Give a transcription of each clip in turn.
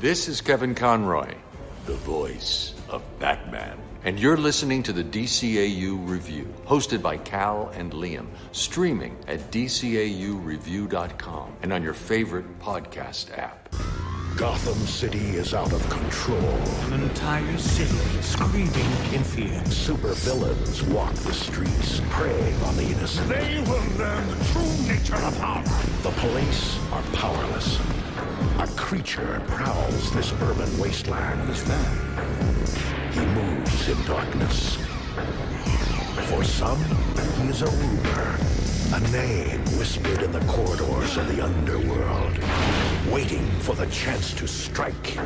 This is Kevin Conroy, the voice of Batman. And you're listening to the DCAU Review, hosted by Cal and Liam, streaming at DCAUReview.com and on your favorite podcast app. Gotham City is out of control. An entire city screaming in fear. Supervillains walk the streets, preying on the innocent. They will learn the true nature of power. The police are powerless. A creature prowls this urban wasteland. Who's that? He moves in darkness. For some, he is a rumor, a name whispered in the corridors of the underworld, waiting for the chance to strike.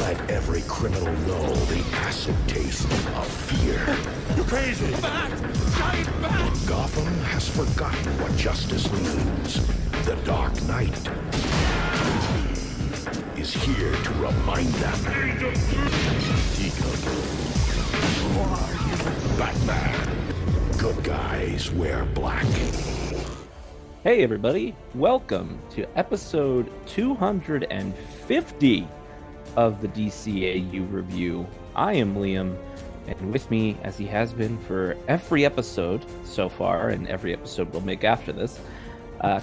Let every criminal know the acid taste of fear. You crazy! Bat! Giant bat! Gotham has forgotten what justice means. The Dark Knight is here to remind them. Who are you? Batman. Good guys wear black. Hey everybody, welcome to episode 250 of the DCAU Review. I am Liam, and with me, as he has been for every episode so far, and every episode we'll make after this,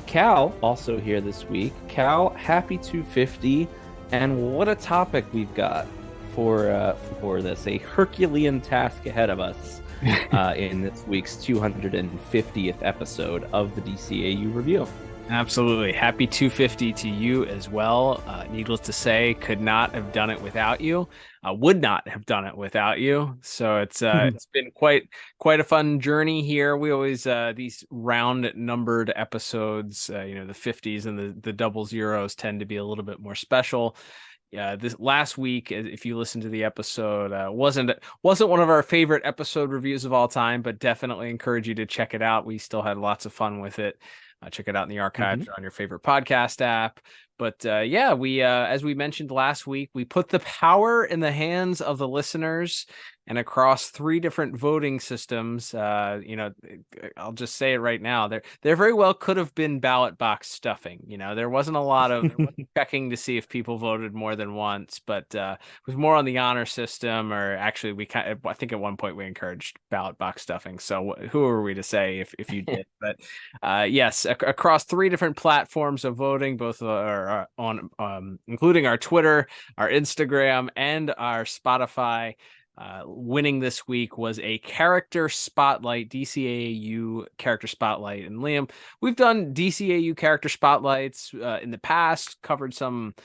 Cal, also here this week. Cal, happy 250, and what a topic we've got for this, a Herculean task ahead of us in this week's 250th episode of the DCAU Review. Absolutely. Happy 250 to you as well. Needless to say, could not have done it without you. Would not have done it without you. So it's been quite a fun journey here. We always these round numbered episodes, the 50s and the double zeros tend to be a little bit more special. This last week, if you listen to the episode, wasn't one of our favorite episode reviews of all time, but definitely encourage you to check it out. We still had lots of fun with it. Check it out in the archives on your favorite podcast app. But we as we mentioned last week, we put the power in the hands of the listeners, and across three different voting systems. I'll just say it right now. There very well could have been ballot box stuffing. There wasn't a lot of checking to see if people voted more than once, but it was more on the honor system. Or actually, I think at one point we encouraged ballot box stuffing. So who are we to say if you did? But yes, across three different platforms of voting, both are on including our Twitter, our Instagram, and our Spotify. Winning this week was a Character Spotlight, DCAU Character Spotlight. And Liam, we've done DCAU Character Spotlights in the past, covered some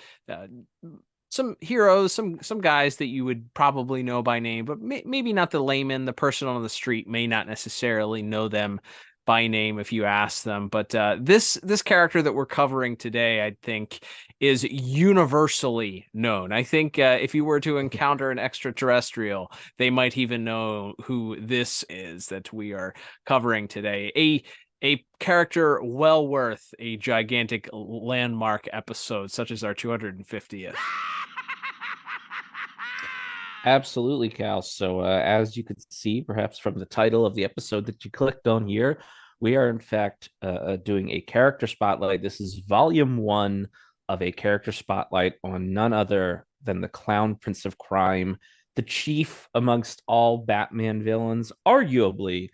heroes, some guys that you would probably know by name, but maybe not the layman. The person on the street may not necessarily know them by name if you ask them. But this character that we're covering today, I think, is universally known. I think if you were to encounter an extraterrestrial, they might even know who this is that we are covering today. A character well worth a gigantic landmark episode, such as our 250th. Absolutely, Cal. So as you could see, perhaps from the title of the episode that you clicked on here, we are in fact doing a character spotlight. This is volume 1 of a character spotlight on none other than the Clown Prince of Crime, the chief amongst all Batman villains, arguably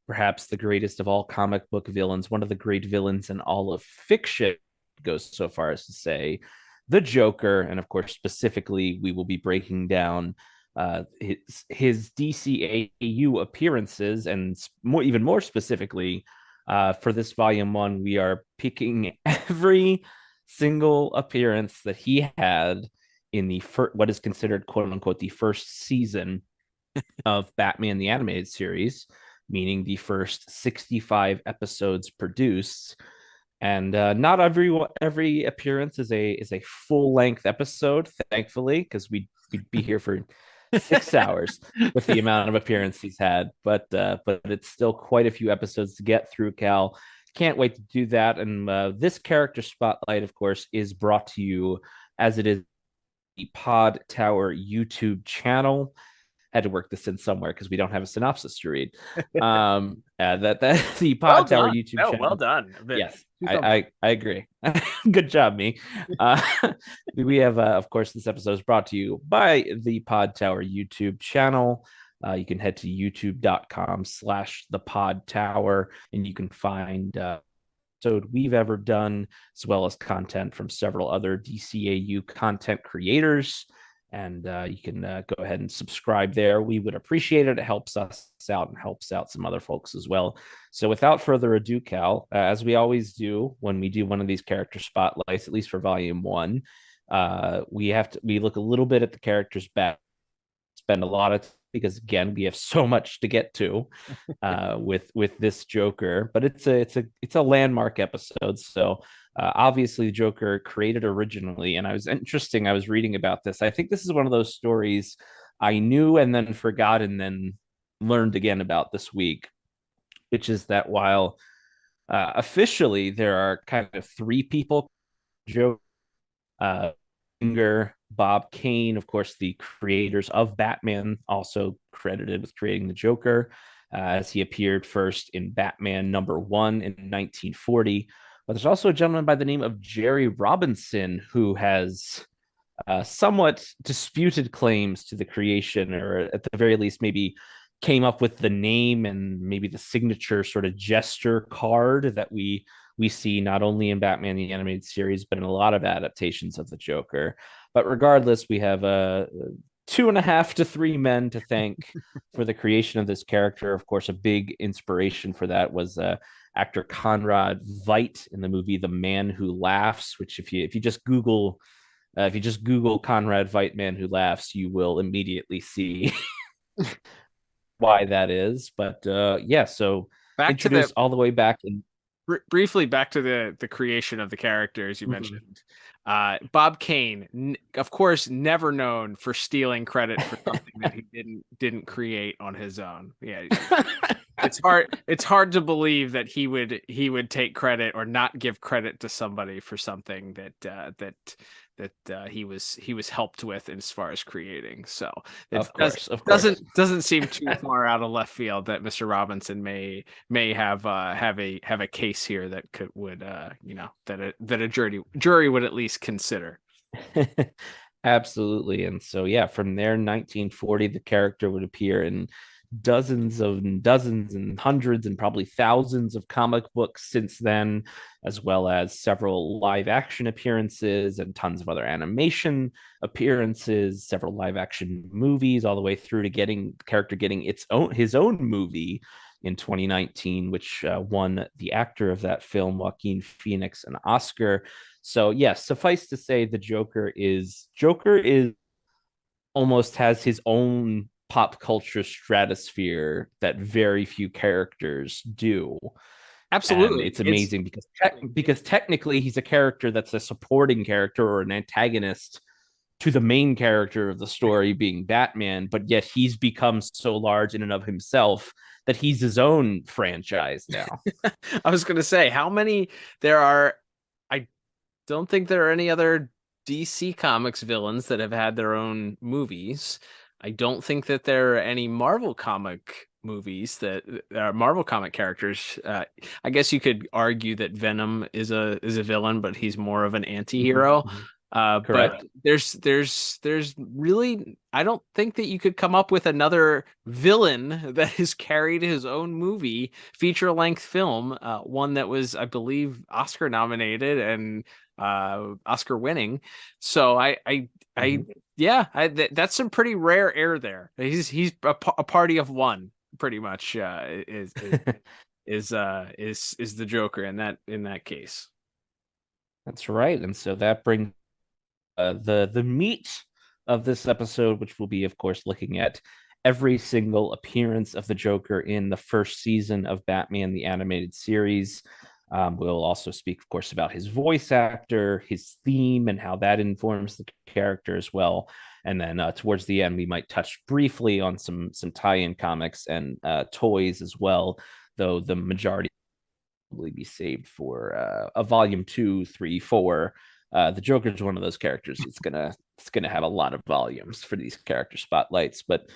perhaps the greatest of all comic book villains, one of the great villains in all of fiction, goes so far as to say, the Joker. And of course, specifically, we will be breaking down his DCAU appearances, and even more specifically, for this volume 1, we are picking every single appearance that he had in the what is considered "quote unquote" the first season of Batman the Animated Series, meaning the first 65 episodes produced. And not every appearance is a full length episode, thankfully, because we'd be here for 6 hours with the amount of appearances he's had. But it's still quite a few episodes to get through, Cal. Can't wait to do that. And this character spotlight, of course, is brought to you as it is the Pod Tower YouTube channel. had to work this in somewhere because we don't have a synopsis to read. That the Well Pod Tower done. YouTube No, channel. well done. Yes, I agree. Good job, me. We have, of course, this episode is brought to you by the Pod Tower YouTube channel. You can head to youtube.com/the Pod Tower, and you can find episode we've ever done, as well as content from several other DCAU content creators. And you can go ahead and subscribe there. We would appreciate it. It helps us out and helps out some other folks as well. So without further ado, Cal, as we always do when we do one of these character spotlights, at least for volume 1, we look a little bit at the character's back, spend a lot of time, because again, we have so much to get to with this Joker, but it's a landmark episode. So obviously the Joker created originally, and I was reading about this. I think this is one of those stories I knew and then forgot and then learned again about this week, which is that while officially there are kind of 3 people, Joker, Bob Kane, of course, the creators of Batman, also credited with creating the Joker, as he appeared first in Batman #1 in 1940. But there's also a gentleman by the name of Jerry Robinson who has somewhat disputed claims to the creation, or at the very least, maybe came up with the name and maybe the signature sort of gesture card that we see not only in Batman the Animated Series, but in a lot of adaptations of the Joker. But regardless, we have 2.5 to 3 men to thank for the creation of this character. Of course, a big inspiration for that was actor Conrad Veidt in the movie The Man Who Laughs, which if you just Google Conrad Veidt Man Who Laughs, you will immediately see why that is. But so back introduced to all the way back in briefly back to the creation of the characters you mentioned. Bob Kane, of course, never known for stealing credit for something that he didn't create on his own. Yeah, it's hard to believe that he would take credit or not give credit to somebody for something that he was helped with as far as creating. So it doesn't seem too far out of left field that Mr. Robinson may have a case here that that a jury would at least consider. Absolutely. And so from there, 1940, the character would appear in dozens and hundreds and probably thousands of comic books since then, as well as several live action appearances and tons of other animation appearances, several live action movies, all the way through to the character getting his own movie in 2019, which won the actor of that film, Joaquin Phoenix, an Oscar. So yes, suffice to say, the Joker is almost has his own pop culture stratosphere that very few characters do. Absolutely. And it's amazing because technically he's a character that's a supporting character or an antagonist to the main character of the story being Batman, but yet he's become so large in and of himself that he's his own franchise now. I was going to say, how many there are. I don't think there are any other DC Comics villains that have had their own movies. I don't think that there are any Marvel comic movies that are Marvel comic characters. I guess you could argue that Venom is a villain, but he's more of an anti-hero. But there's really, I don't think that you could come up with another villain that has carried his own movie, feature-length film, one that was, I believe, Oscar nominated and Oscar winning. So that's some pretty rare air there. He's a party of one, pretty much. Is the Joker in that case. That's right, and so that brings the meat of this episode, which will be, of course, looking at every single appearance of the Joker in the first season of Batman the Animated Series. We'll also speak, of course, about his voice actor, his theme, and how that informs the character as well. And then towards the end, we might touch briefly on some tie-in comics and toys as well, though the majority will be saved for a volume 2, 3, 4. The Joker is one of those characters. It's gonna have a lot of volumes for these character spotlights. But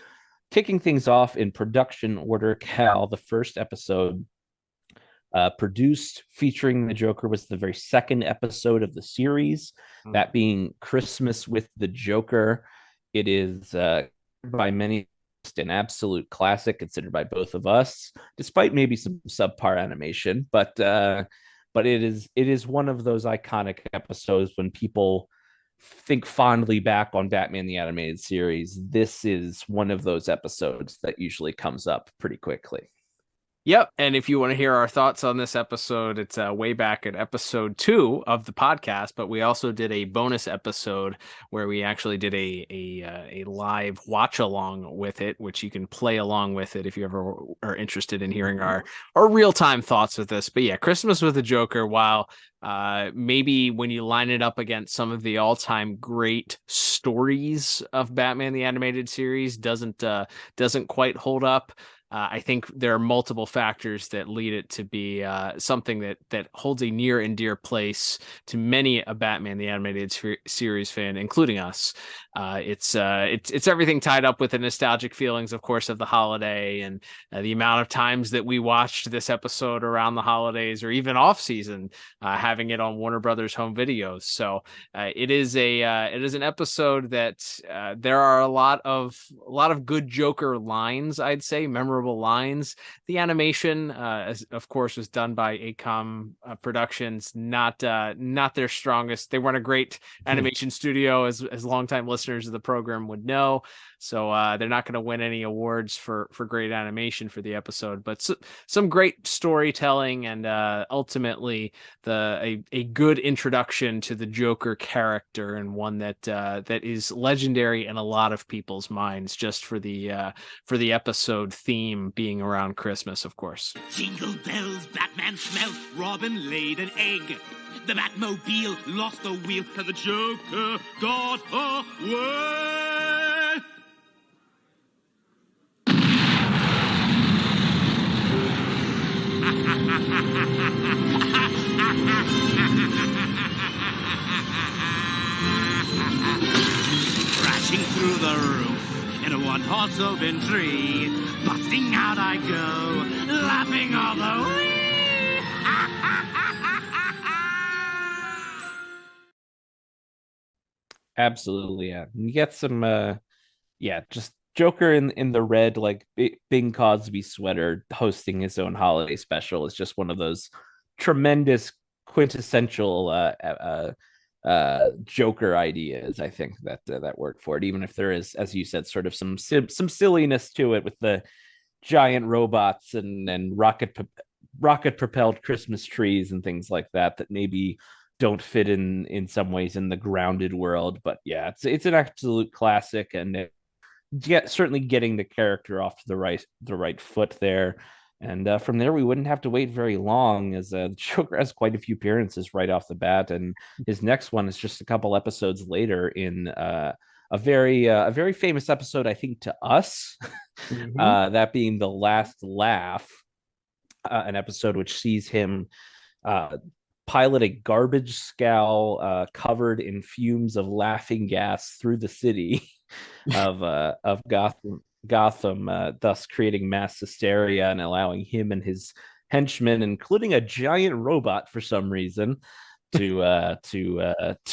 kicking things off in production order, Cal, the first episode produced featuring the Joker was the very second episode of the series, that being Christmas with the Joker. It is by many an absolute classic, considered by both of us, despite maybe some subpar animation. But it is one of those iconic episodes when people think fondly back on Batman the Animated Series. This is one of those episodes that usually comes up pretty quickly. Yep. And if you want to hear our thoughts on this episode, it's way back at episode 2 of the podcast. But we also did a bonus episode where we actually did a live watch along with it, which you can play along with it if you ever are interested in hearing our real time thoughts with this. But yeah, Christmas with the Joker, while maybe when you line it up against some of the all-time great stories of Batman the Animated Series, doesn't quite hold up. I think there are multiple factors that lead it to be something that holds a near and dear place to many a Batman the Animated Series fan, including us. It's everything tied up with the nostalgic feelings, of course, of the holiday, and the amount of times that we watched this episode around the holidays or even off season, having it on Warner Brothers home videos. So it is an episode that there are a lot of good Joker lines, I'd say, memorable lines. The animation, of course, was done by ACOM Productions, not their strongest. They weren't a great animation studio, as longtime listeners of the program would know. So they're not going to win any awards for great animation for the episode, but some great storytelling, and ultimately a good introduction to the Joker character, and one that is legendary in a lot of people's minds, just for the episode theme being around Christmas, of course. Jingle bells, Batman smelt, Robin laid an egg. The Batmobile lost the wheel, and the Joker got away. Crashing through the roof in a one-horse open tree, busting out I go, laughing all the way. Absolutely, yeah. You get some, just Joker in the red, like Bing Cosby sweater, hosting his own holiday special is just one of those tremendous quintessential Joker ideas. I think that worked for it, even if there is, as you said, sort of some silliness to it with the giant robots and rocket propelled Christmas trees and things like that maybe don't fit in some ways in the grounded world. But yeah, it's an absolute classic, and certainly getting the character off to the right foot there. And from there, we wouldn't have to wait very long, as the Joker has quite a few appearances right off the bat, and his next one is just a couple episodes later in a very famous episode, I think, to us, that being The Last Laugh, an episode which sees him pilot a garbage scow covered in fumes of laughing gas through the city of Gotham, thus creating mass hysteria and allowing him and his henchmen, including a giant robot for some reason, to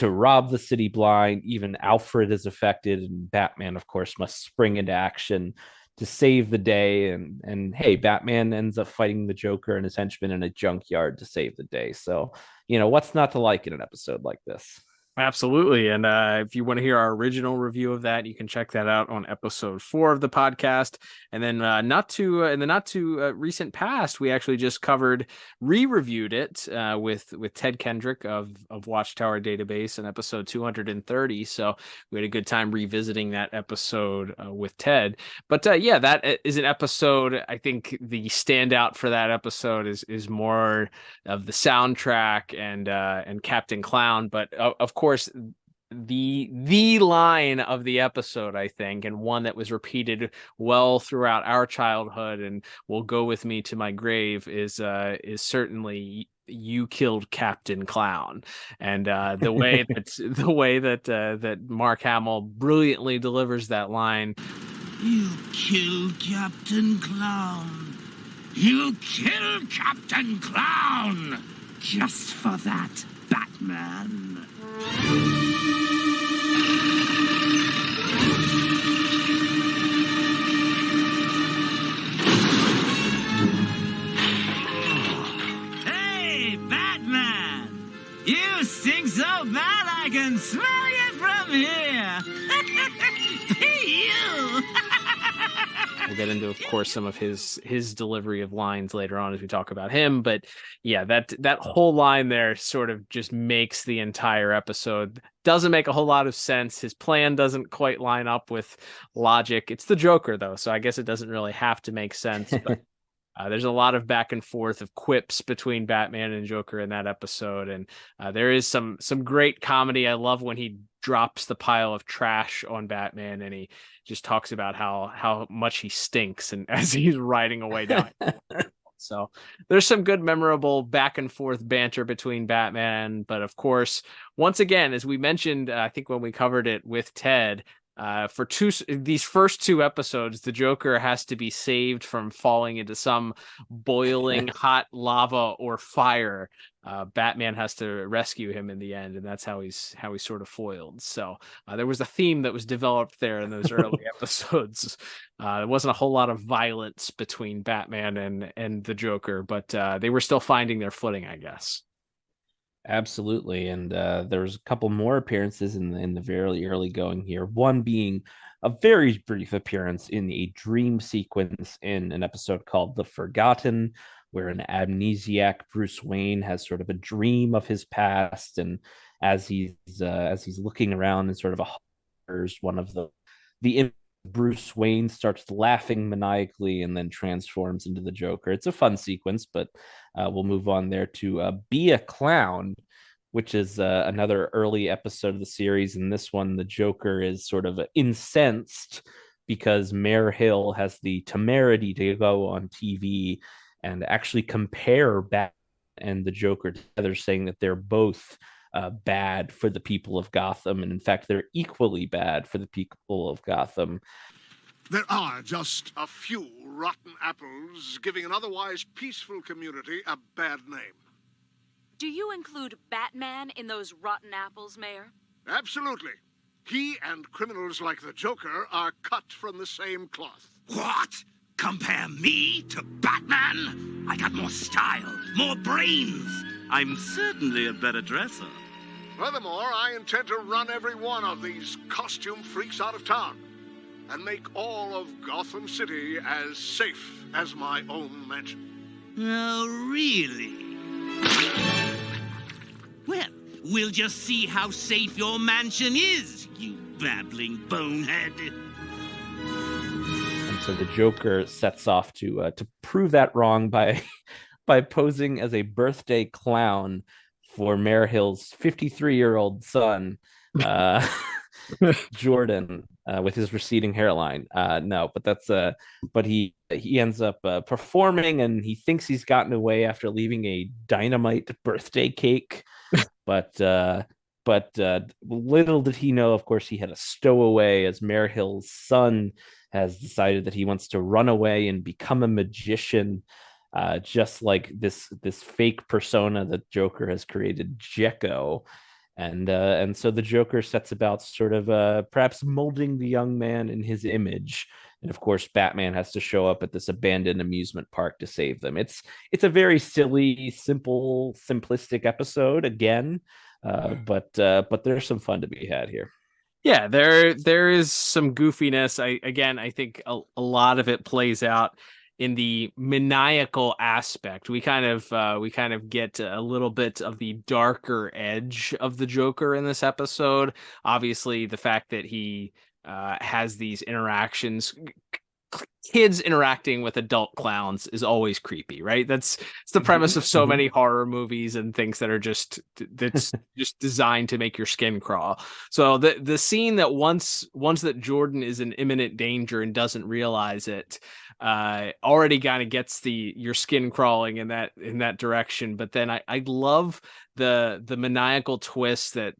rob the city blind. Even Alfred is affected, and Batman, of course, must spring into action to save the day. And hey, Batman ends up fighting the Joker and his henchmen in a junkyard to save the day. So, what's not to like in an episode like this? Absolutely. And if you want to hear our original review of that, you can check that out on episode 4 of the podcast. And then in the not too recent past, we actually just re-reviewed it with Ted Kendrick of Watchtower Database in episode 230. So we had a good time revisiting that episode with Ted. But that is an episode. I think the standout for that episode is more of the soundtrack and Captain Clown. But of course, the line of the episode, I think, and one that was repeated well throughout our childhood and will go with me to my grave, is certainly "You killed Captain Clown," and the way that Mark Hamill brilliantly delivers that line. You killed Captain Clown. You killed Captain Clown! Just for that, Batman. Hey, Batman! You stink so bad I can smell you from here! You! We'll get into, of course, some of his delivery of lines later on as we talk about him. But yeah, that whole line there sort of just makes the entire episode. Doesn't make a whole lot of sense. His plan doesn't quite line up with logic. It's the Joker, though, so I guess it doesn't really have to make sense. But there's a lot of back and forth of quips between Batman and Joker in that episode. And there is some great comedy. I love when he drops the pile of trash on Batman and he just talks about how much he stinks and as he's riding away down. So there's some good memorable back and forth banter between Batman. But of course, once again, as we mentioned, I think when we covered it with Ted, for these first two episodes, the Joker has to be saved from falling into some boiling hot lava or fire. Batman has to rescue him in the end, and that's how he's sort of foiled. So there was a theme that was developed there in those early episodes. There wasn't a whole lot of violence between Batman and the Joker, but they were still finding their footing, I guess. Absolutely, and there's a couple more appearances in the very early going here. One being a very brief appearance in a dream sequence in an episode called The Forgotten, where an amnesiac Bruce Wayne has sort of a dream of his past, and as he's looking around and sort of one of the Bruce Wayne starts laughing maniacally and then transforms into the Joker. It's a fun sequence, but we'll move on there to Be a Clown, which is another early episode of the series. In this one, the Joker is sort of incensed because Mayor Hill has the temerity to go on TV and actually compare Bat and the Joker together, saying that they're both bad for the people of Gotham, and in fact they're equally bad for the people of Gotham. There are just a few rotten apples giving an otherwise peaceful community a bad name. Do you include Batman in those rotten apples, Mayor? Absolutely. He and criminals like the Joker are cut from the same cloth. What? Compare me to Batman? I got more style, more brains. I'm certainly a better dresser. Furthermore, I intend to run every one of these costume freaks out of town and make all of Gotham City as safe as my own mansion. Oh, really? Well, we'll just see how safe your mansion is, you babbling bonehead. And so the Joker sets off to prove that wrong by posing as a birthday clown for Mayor Hill's 53-year-old son, Jordan, with his receding hairline. But he ends up performing, and he thinks he's gotten away after leaving a dynamite birthday cake. But little did he know, of course, he had a stowaway, as Mayor Hill's son has decided that he wants to run away and become a magician, just like this fake persona that Joker has created, Jekyll. And so the Joker sets about sort of perhaps molding the young man in his image. And of course, Batman has to show up at this abandoned amusement park to save them. It's a very silly, simple, simplistic episode again, but there's some fun to be had here. Yeah, there is some goofiness. I think a lot of it plays out in the maniacal aspect. We kind of get a little bit of the darker edge of the Joker in this episode. Obviously, the fact that he has these interactions, kids interacting with adult clowns, is always creepy, right? It's the premise of so many horror movies and things that are just designed to make your skin crawl. So the scene that once that Jordan is in imminent danger and doesn't realize it, already kind of gets your skin crawling in that direction. But then I love the maniacal twist that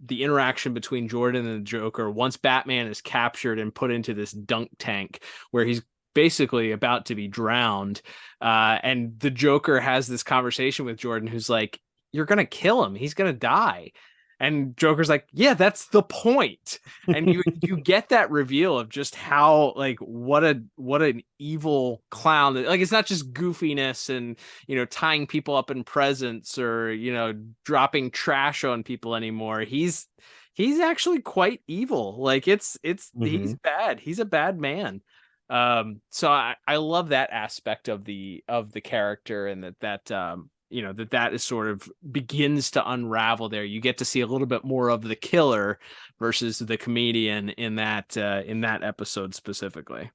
the interaction between Jordan and the Joker once Batman is captured and put into this dunk tank where he's basically about to be drowned. And the Joker has this conversation with Jordan, who's like, "You're going to kill him. He's going to die." And Joker's like, "Yeah, that's the point." And you get that reveal of just how, like, what an evil clown. Like, it's not just goofiness and, tying people up in presents or, dropping trash on people anymore. He's actually quite evil. Like, he's bad. He's a bad man. So I love that aspect of the character, and that is sort of begins to unravel there. You get to see a little bit more of the killer versus the comedian in that episode specifically.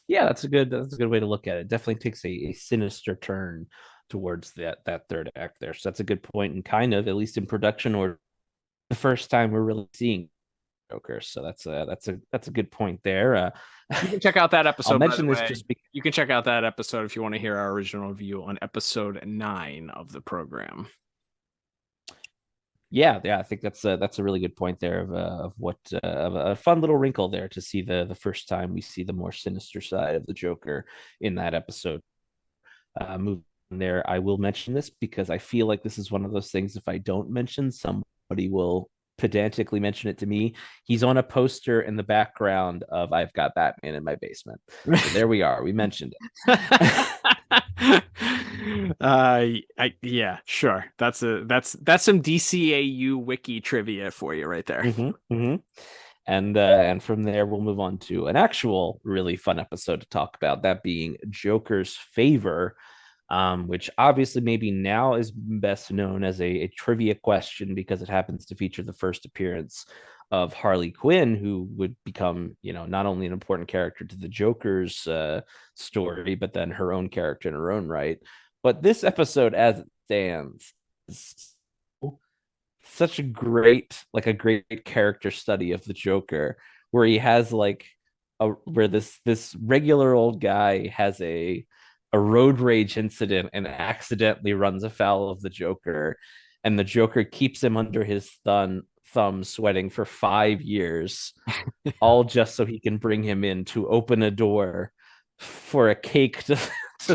Yeah, that's a good way to look at it. Definitely takes a sinister turn towards that third act there. So that's a good point, and kind of, at least in production order, the first time we're really seeing Joker. So that's a good point there. You can check out that episode. I'll mention this just because you can check out that episode if you want to hear our original review on episode 9 of the program. Yeah, I think that's a really good point there of a fun little wrinkle there to see the first time we see the more sinister side of the Joker in that episode. Moving there, I will mention this because I feel like this is one of those things, if I don't mention, somebody will pedantically mention it to me. He's on a poster in the background of "I've Got Batman in My Basement." So there we are. We mentioned it. Yeah, sure. That's some DCAU wiki trivia for you right there. And from there we'll move on to an actual really fun episode to talk about, that being Joker's Favor, which obviously maybe now is best known as a trivia question because it happens to feature the first appearance of Harley Quinn, who would become, not only an important character to the Joker's story, but then her own character in her own right. But this episode, as it stands, is such a great character study of the Joker, where he has where this regular old guy has a road rage incident and accidentally runs afoul of the Joker, and the Joker keeps him under his thumb sweating for 5 years, all just so he can bring him in to open a door for a cake to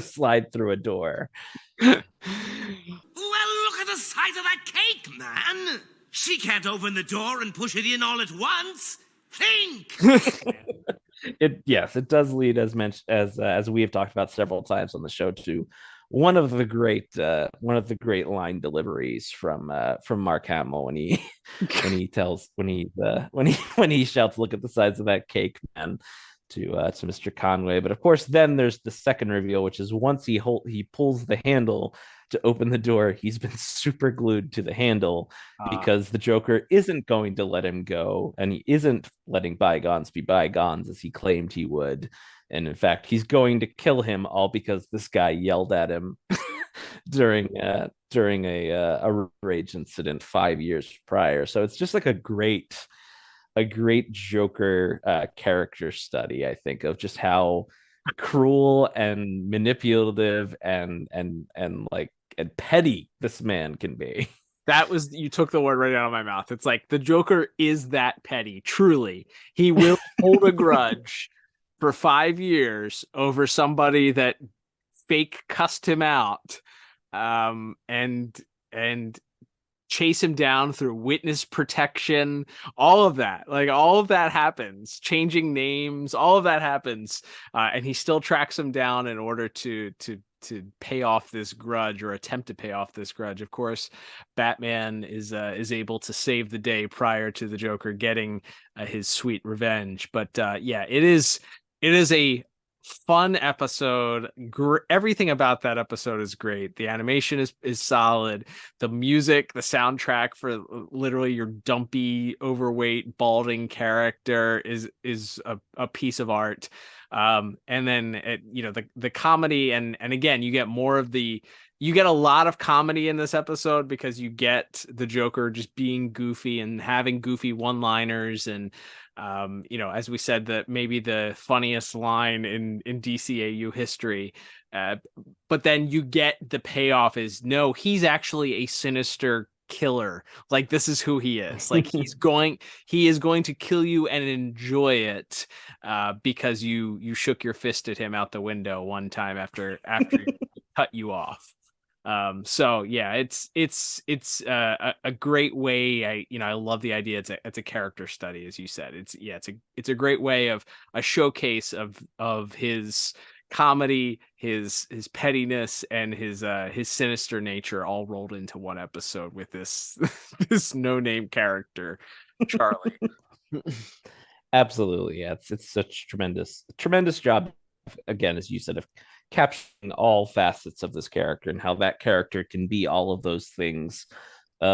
slide through a door. Well, look at the size of that cake, man. She can't open the door and push it in all at once. Think. It does lead, as we have talked about several times on the show, to one of the great line deliveries from Mark Hamill when he shouts, "Look at the size of that cake, man," to Mr. Conway. But of course, then there's the second reveal, which is once he pulls the handle to open the door, he's been super glued to the handle because the Joker isn't going to let him go, and he isn't letting bygones be bygones as he claimed he would. And in fact, he's going to kill him, all because this guy yelled at him during a rage incident 5 years prior. So it's just like a great Joker character study, I think, of just how cruel and manipulative and petty this man can be. You took the word right out of my mouth. It's like the Joker is that petty. Truly, he will hold a grudge for 5 years over somebody that fake cussed him out, and chase him down through witness protection. All of that happens. Changing names, all of that happens, and he still tracks him down in order to pay off this grudge, or attempt to pay off this grudge. Of course, Batman is able to save the day prior to the Joker getting his sweet revenge. But it is a fun episode. Everything about that episode is great. The animation is solid. The music, the soundtrack for literally your dumpy, overweight, balding character is a piece of art. And then the comedy, and again, you get a lot of comedy in this episode because you get the Joker just being goofy and having goofy one-liners, and as we said, that maybe the funniest line in DCAU history. But then you get the payoff is, no, he's actually a sinister killer. Like, this is who he is. Like, he is going to kill you and enjoy it, because you shook your fist at him out the window one time after he cut you off. So yeah, it's a great way. I love the idea. It's a character study, as you said. It's a great way of a showcase of his comedy, his pettiness, and his sinister nature all rolled into one episode with this this no-name character, Charlie. Absolutely, yeah. It's such tremendous job, again, as you said, of capturing all facets of this character and how that character can be all of those things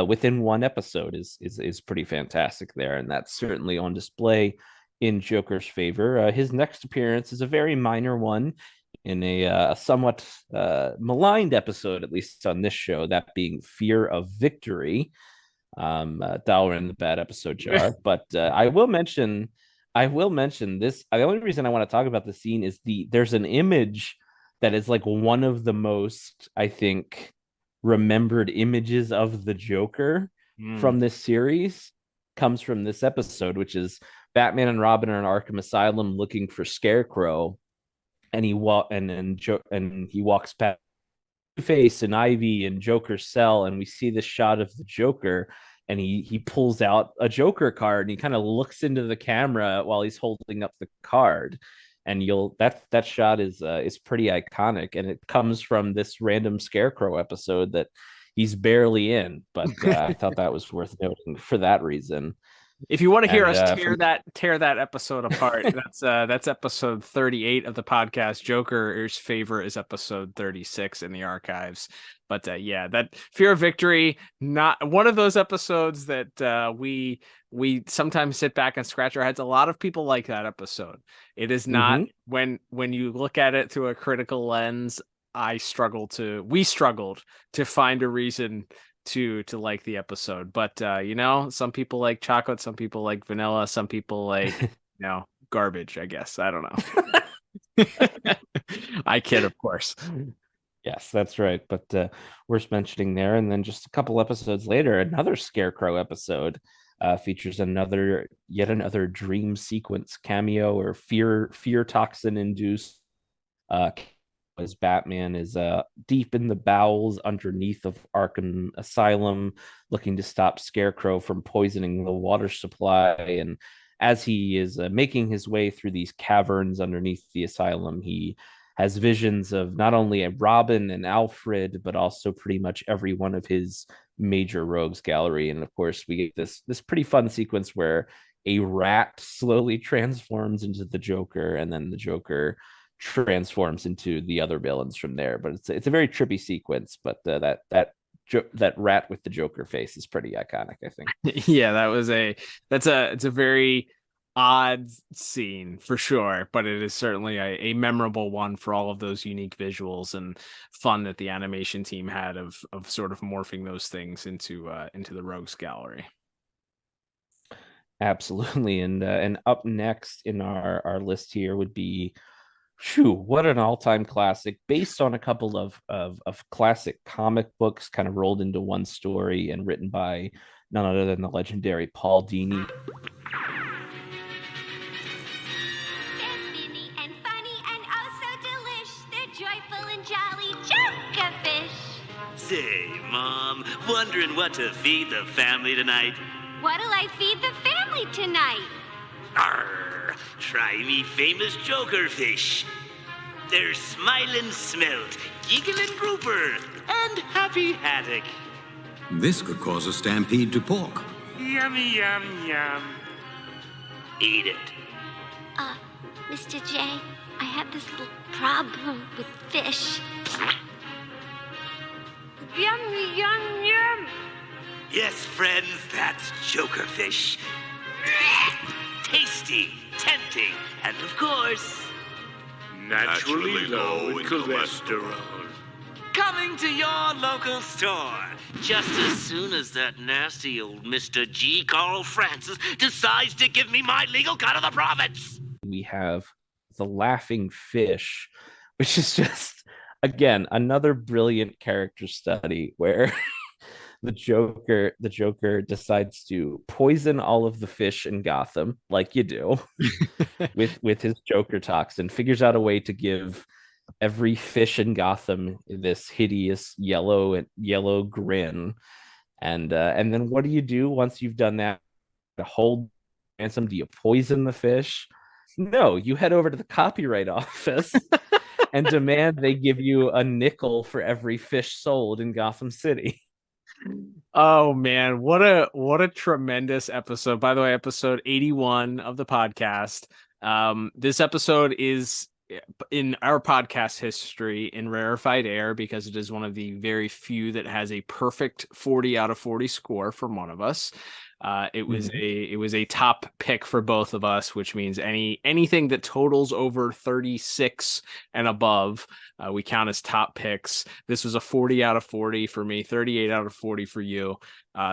within one episode is pretty fantastic there, and that's certainly on display in Joker's favor. His next appearance is a very minor one in a somewhat maligned episode, at least on this show, that being Fear of Victory. Dollar in the bad episode jar. But I will mention this. The only reason I want to talk about the scene is there's an image that is like one of the most, I think, remembered images of the Joker from this series comes from this episode, which is Batman and Robin are in Arkham Asylum looking for Scarecrow, and he walks past Face and Ivy and Joker's cell, and we see this shot of the Joker, and he pulls out a Joker card and he kind of looks into the camera while he's holding up the card, and that shot is pretty iconic, and it comes from this random Scarecrow episode that he's barely in, but I thought that was worth noting for that reason. If you want to hear us tear that episode apart, that's episode 38 of the podcast. Joker's Favor is episode 36 in the archives. But yeah, that Fear of Victory, not one of those episodes that we sometimes sit back and scratch our heads. A lot of people like that episode. It is not when you look at it through a critical lens. We struggled to find a reason to like the episode, but some people like chocolate, some people like vanilla, some people like garbage, I guess. I don't know. I kid, of course. Yes, that's right, but worth mentioning there. And then just a couple episodes later, another Scarecrow episode features yet another dream sequence cameo or fear toxin induced as Batman is deep in the bowels underneath of Arkham Asylum, looking to stop Scarecrow from poisoning the water supply. And as he is making his way through these caverns underneath the asylum, he has visions of not only a Robin and Alfred, but also pretty much every one of his major rogues gallery. And of course, we get this pretty fun sequence where a rat slowly transforms into the Joker, and then the Joker transforms into the other villains from there. But it's a very trippy sequence, but that rat with the Joker face is pretty iconic, I think. Yeah, it's a very odd scene for sure, but it is certainly a memorable one for all of those unique visuals and fun that the animation team had of sort of morphing those things into the rogues gallery. Absolutely. And up next in our list here would be, what an all-time classic, based on a couple of classic comic books kind of rolled into one story and written by none other than the legendary Paul Dini. And funny and oh so delish, they're joyful and jolly Joker-fish. Say, Mom, wondering what to feed the family tonight? What'll I feed the family tonight? Arr, try me famous Joker fish. There's Smiling Smelt, Giggling Grouper, and Happy Haddock. This could cause a stampede to pork. Yummy, yum, yum. Eat it. Mr. J, I have this little problem with fish. Yummy, yum, yum. Yes, friends, that's Joker fish. Tasty, tempting, and of course, Naturally low in cholesterol. coming to your local store just as soon as that nasty old Mr. G. Carl Francis decides to give me my legal cut of the profits. We have the laughing fish, which is just, again, another brilliant character study where the Joker decides to poison all of the fish in Gotham, like you do, with his Joker toxin. Figures out a way to give every fish in Gotham this hideous yellow grin. And then what do you do once you've done that? To hold ransom, do you poison the fish? No, you head over to the copyright office and demand they give you a nickel for every fish sold in Gotham City. Oh man, what a tremendous episode. By the way, episode 81 of the podcast. This episode is in our podcast history in rarefied air because it is one of the very few that has a perfect 40 out of 40 score from one of us. It was a top pick for both of us, which means anything that totals over 36 and above, we count as top picks. This was a 40 out of 40 for me, 38 out of 40 for you.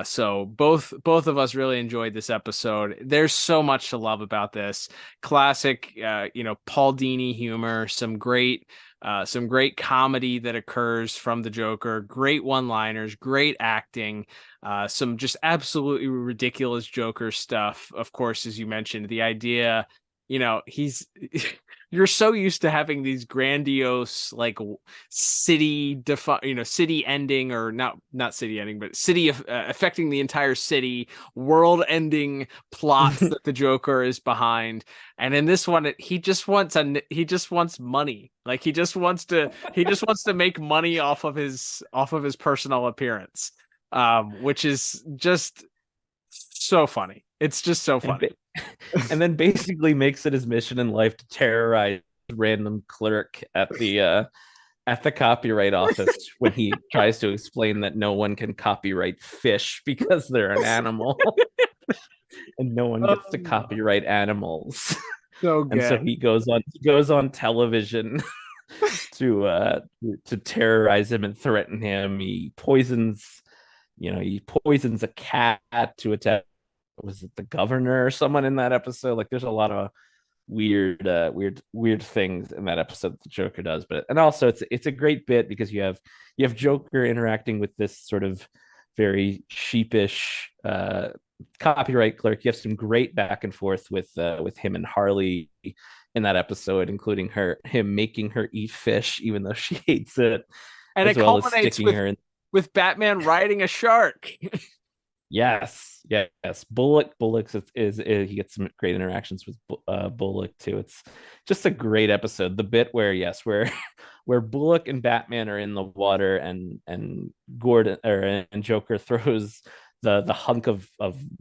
So both of us really enjoyed this episode. There's so much to love about this classic, Paul Dini humor, some great comedy that occurs from the Joker, great one-liners, great acting, some just absolutely ridiculous Joker stuff. Of course, as you mentioned, the idea, you're so used to having these grandiose like city ending, or not city ending, but city affecting the entire city, world ending plots that the Joker is behind. And in this one, he just wants money. Like he just wants to make money off of his personal appearance, which is just so funny. It's just so funny. And then basically makes it his mission in life to terrorize random clerk at the copyright office when he tries to explain that no one can copyright fish because they're an animal. And no one gets to copyright animals. So good. And so he goes on television to terrorize him and threaten him. He poisons a cat to attack. Was it the governor or someone in that episode? Like, there's a lot of weird things in that episode that the Joker does. And also it's a great bit because you have Joker interacting with this sort of very sheepish copyright clerk. You have some great back and forth with him and Harley in that episode, including him making her eat fish even though she hates it, and it culminates with Batman riding a shark. Yes. Bullock is he gets some great interactions with Bullock too. It's just a great episode. The bit where Bullock and Batman are in the water and Gordon and Joker throws the hunk of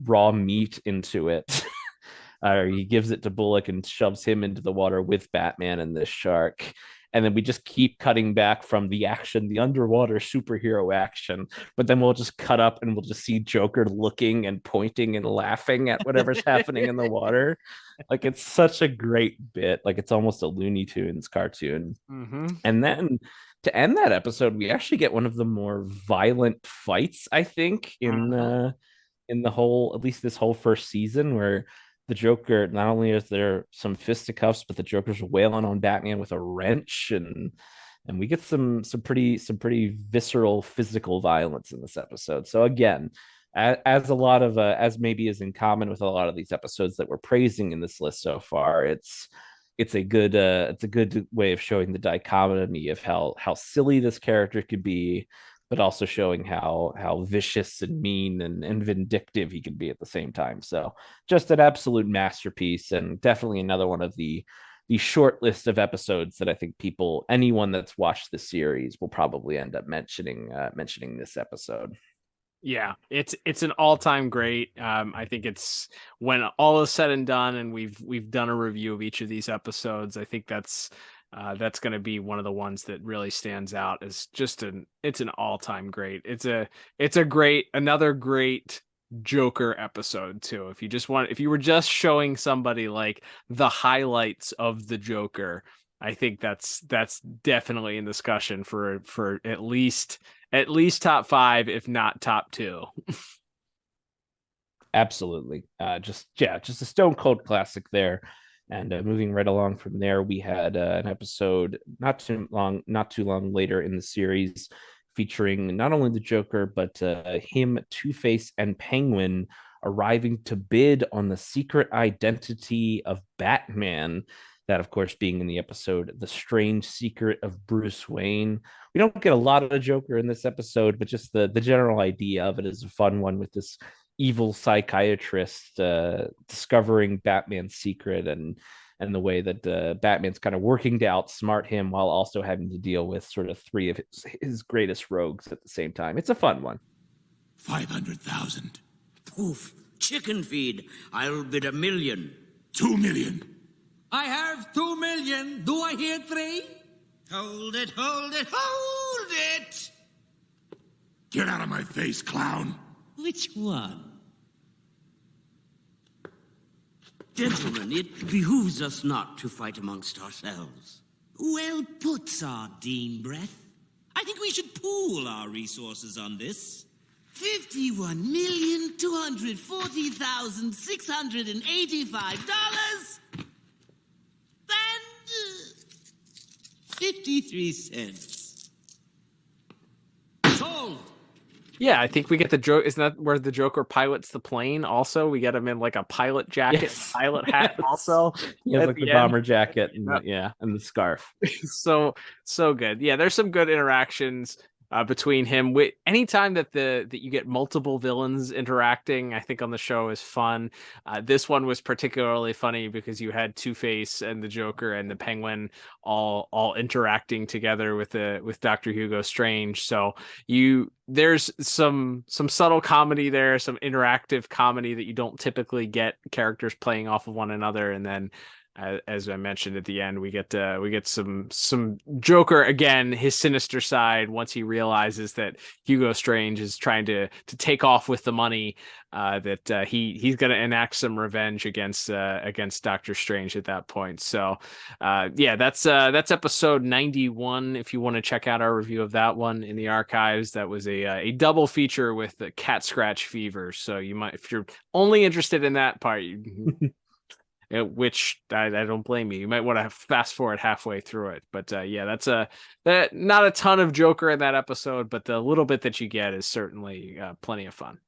raw meat into it. Or he gives it to Bullock and shoves him into the water with Batman and this shark. And then we just keep cutting back from the action, the underwater superhero action. But then we'll just cut up and we'll just see Joker looking and pointing and laughing at whatever's happening in the water. Like, it's such a great bit. Like, it's almost a Looney Tunes cartoon. Mm-hmm. And then to end that episode, we actually get one of the more violent fights, I think, in the whole, at least this whole first season, where the Joker, not only is there some fisticuffs, but the Joker's wailing on Batman with a wrench, and we get some pretty visceral physical violence in this episode. So again, as a lot of as maybe is in common with a lot of these episodes that we're praising in this list so far, it's a good way of showing the dichotomy of how silly this character could be, but also showing how vicious and mean and vindictive he can be at the same time. So just an absolute masterpiece, and definitely another one of the short list of episodes that I think anyone that's watched the series will probably end up mentioning this episode. Yeah, it's an all-time great. I think it's, when all is said and done and we've done a review of each of these episodes, I think that's going to be one of the ones that really stands out as just it's an all-time great. It's another great Joker episode too. If you were just showing somebody like the highlights of the Joker, I think that's definitely in discussion for at least top 5, if not top 2. Absolutely. Just a stone cold classic there. And moving right along from there, we had an episode not too long later in the series featuring not only the Joker, but him, Two-Face, and Penguin arriving to bid on the secret identity of Batman. That, of course, being in the episode The Strange Secret of Bruce Wayne. We don't get a lot of the Joker in this episode, but just the general idea of it is a fun one, with this evil psychiatrist discovering Batman's secret, and the way that Batman's kind of working to outsmart him while also having to deal with sort of three of his greatest rogues at the same time. It's a fun one. 500,000. Poof. Chicken feed. I'll bid $1 million. 2 million. I have 2 million. Do I hear 3? Hold it, hold it, hold it! Get out of my face, clown. Which one? Gentlemen, it behooves us not to fight amongst ourselves. Well put, Sardine Breath. I think we should pool our resources on this. $51,240,685 and 53 cents. Sold. Yeah, I think we get the joke. Isn't that where the Joker pilots the plane? Also, we get him in like a pilot jacket, Yes. pilot hat. Also, He has like the end. bomber jacket and and the scarf. so good. Yeah, there's some good interactions between him. With anytime that you get multiple villains interacting, I think on the show is fun. This one was particularly funny because you had Two-Face and the Joker and the Penguin all interacting together with Dr. Hugo Strange. So there's some subtle comedy there, some interactive comedy that you don't typically get characters playing off of one another, and then as I mentioned at the end, we get some Joker again, his sinister side, once he realizes that Hugo Strange is trying to take off with the money, that he's going to enact some revenge against Doctor Strange at that point. So that's episode 91. If you want to check out our review of that one in the archives, that was a double feature with the Cat Scratch Fever. So you might, if you're only interested in that part, which I don't blame you. You might want to fast forward halfway through it. But that's not a ton of Joker in that episode, but the little bit that you get is certainly plenty of fun.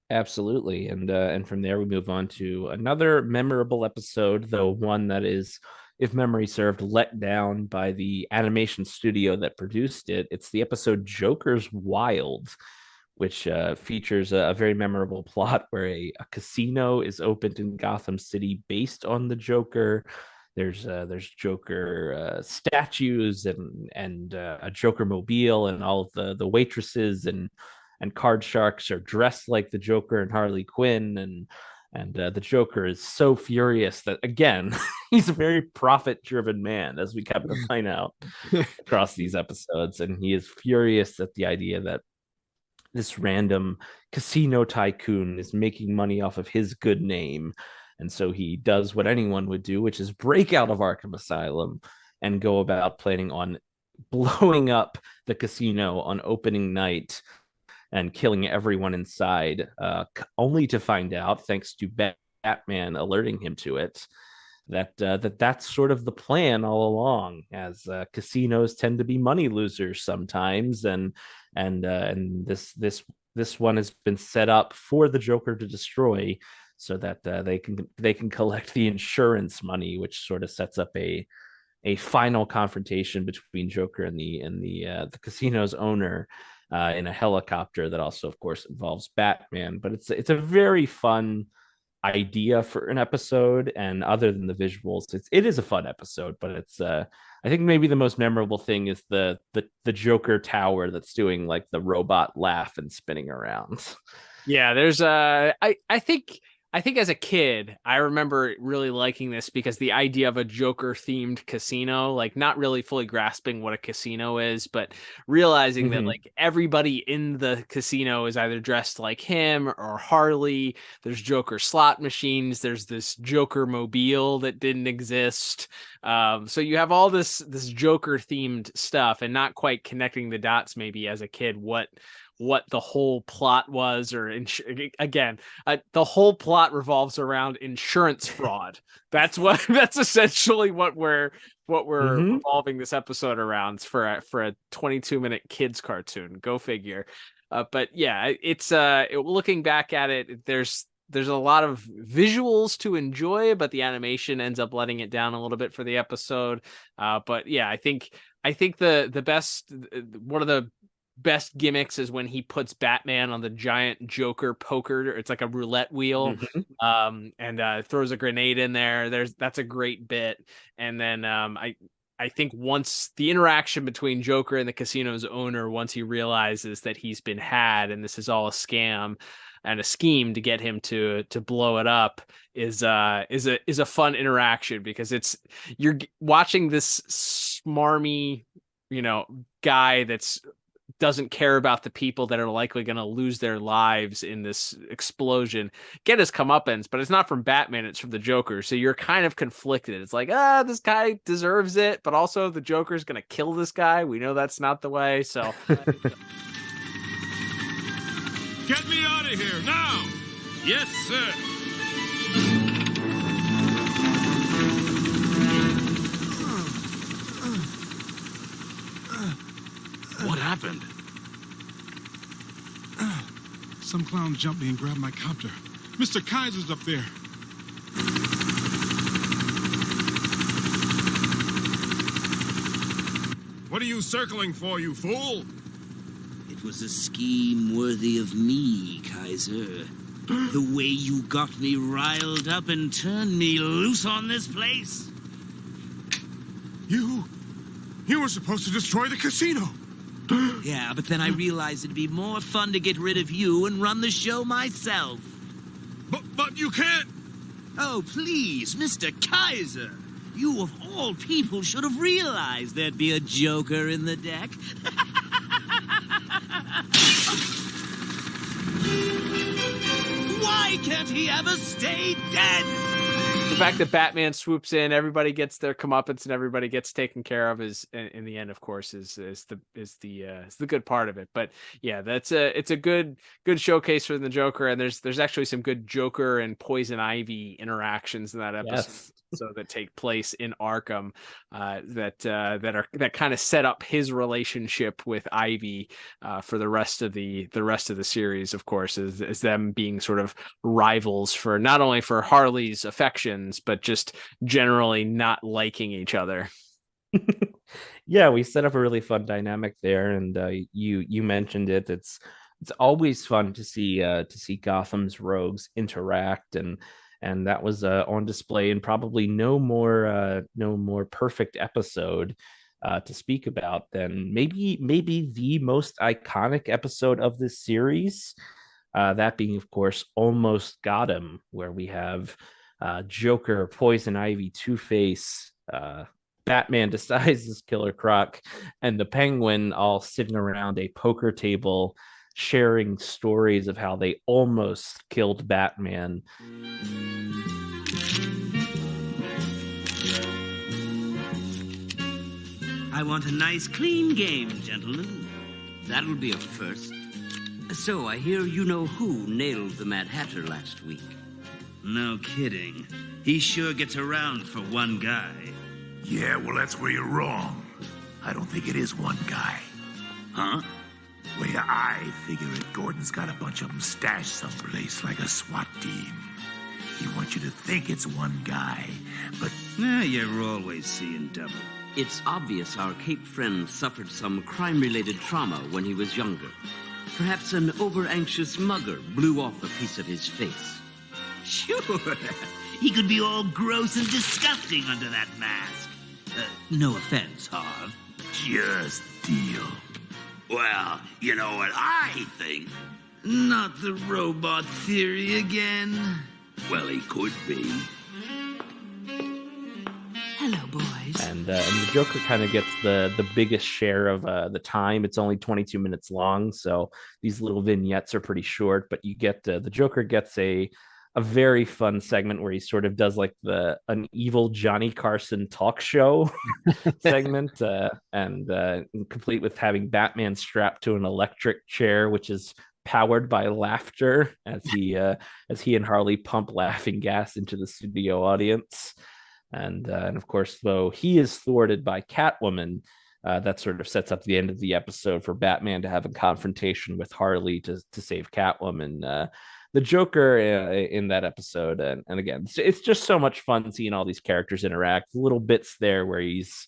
Absolutely. And from there we move on to another memorable episode, though one that is, if memory served, let down by the animation studio that produced it. It's the episode Joker's Wild, which features a very memorable plot where a casino is opened in Gotham City based on the Joker. There's Joker statues and a Joker mobile, and all of the waitresses and card sharks are dressed like the Joker and Harley Quinn, and the Joker is so furious that, again, he's a very profit-driven man, as we kept to find out across these episodes, and he is furious at the idea that this random casino tycoon is making money off of his good name. And so he does what anyone would do, which is break out of Arkham Asylum and go about planning on blowing up the casino on opening night and killing everyone inside, only to find out, thanks to Batman alerting him to it, that's sort of the plan all along, as casinos tend to be money losers sometimes, and this one has been set up for the Joker to destroy, so that they can collect the insurance money, which sort of sets up a final confrontation between Joker and the casino's owner in a helicopter that also, of course, involves Batman. But it's a very fun idea for an episode, and other than the visuals, it is a fun episode. But it's I think maybe the most memorable thing is the Joker tower that's doing like the robot laugh and spinning around. Yeah, there's I think as a kid, I remember really liking this because the idea of a Joker themed casino, like not really fully grasping what a casino is, but realizing that like everybody in the casino is either dressed like him or Harley. There's Joker slot machines. There's this Joker mobile that didn't exist. So you have all this Joker themed stuff, and not quite connecting the dots maybe as a kid what what the whole plot was, or again, the whole plot revolves around insurance fraud. That's essentially what we're revolving this episode around for a 22-minute kids cartoon. Go figure. But yeah, it's looking back at it, there's a lot of visuals to enjoy, but the animation ends up letting it down a little bit for the episode. But yeah, I think the best, one of the best gimmicks is when he puts Batman on the giant Joker poker. It's like a roulette wheel, and throws a grenade in there. That's a great bit. And then I think once the interaction between Joker and the casino's owner, once he realizes that he's been had and this is all a scam and a scheme to get him to blow it up, is a fun interaction, because you're watching this smarmy, guy that's doesn't care about the people that are likely going to lose their lives in this explosion get his comeuppance, but it's not from Batman, it's from the Joker. So you're kind of conflicted. It's like, this guy deserves it, but also the Joker's going to kill this guy. We know that's not the way. So get me out of here now. Yes, sir. What happened? Some clown jumped me and grabbed my copter. Mr. Kaiser's up there. What are you circling for, you fool? It was a scheme worthy of me, Kaiser. The way you got me riled up and turned me loose on this place. You were supposed to destroy the casino. Yeah, but then I realized it'd be more fun to get rid of you and run the show myself. But you can't. Oh, please, Mr. Kaiser. You, of all people, should have realized there'd be a Joker in the deck. Why can't he ever stay dead? The fact that Batman swoops in, everybody gets their comeuppance and everybody gets taken care of is, in the end, of course, is the good part of it. But yeah, it's a good showcase for the Joker, and there's actually some good Joker and Poison Ivy interactions in that episode. Yes. So that take place in Arkham, that kind of set up his relationship with Ivy for the rest of the series. Of course, is them being sort of rivals for not only for Harley's affections, but just generally not liking each other. Yeah, we set up a really fun dynamic there, and you mentioned it. It's always fun to see Gotham's rogues interact, and that was on display in probably no more perfect episode to speak about than maybe the most iconic episode of this series. That being, of course, Almost Got Him, where we have Joker, Poison Ivy, Two-Face, Batman disguised as Killer Croc, and the Penguin all sitting around a poker table sharing stories of how they almost killed Batman. I want a nice, clean game, gentlemen. That'll be a first. So, I hear you know who nailed the Mad Hatter last week. No kidding. He sure gets around for one guy. Yeah, well, that's where you're wrong. I don't think it is one guy. Huh? Way I figure it, Gordon's got a bunch of them stashed someplace like a SWAT team. He wants you to think it's one guy, but... You're always seeing double. It's obvious our Cape friend suffered some crime-related trauma when he was younger. Perhaps an over-anxious mugger blew off a piece of his face. Sure. He could be all gross and disgusting under that mask. No offense, Harv. Just deal. Well, you know what I think? Not the robot theory again. Well, he could be. Hello, boys. And the Joker kind of gets the biggest share of the time. It's only 22 minutes long, so these little vignettes are pretty short. But you get the Joker gets a a very fun segment where he sort of does like an evil Johnny Carson talk show segment, and complete with having Batman strapped to an electric chair, which is powered by laughter as he and Harley pump laughing gas into the studio audience. And of course, though he is thwarted by Catwoman, that sort of sets up the end of the episode for Batman to have a confrontation with Harley to save Catwoman. The Joker in that episode, and again, it's just so much fun seeing all these characters interact. Little bits there where he's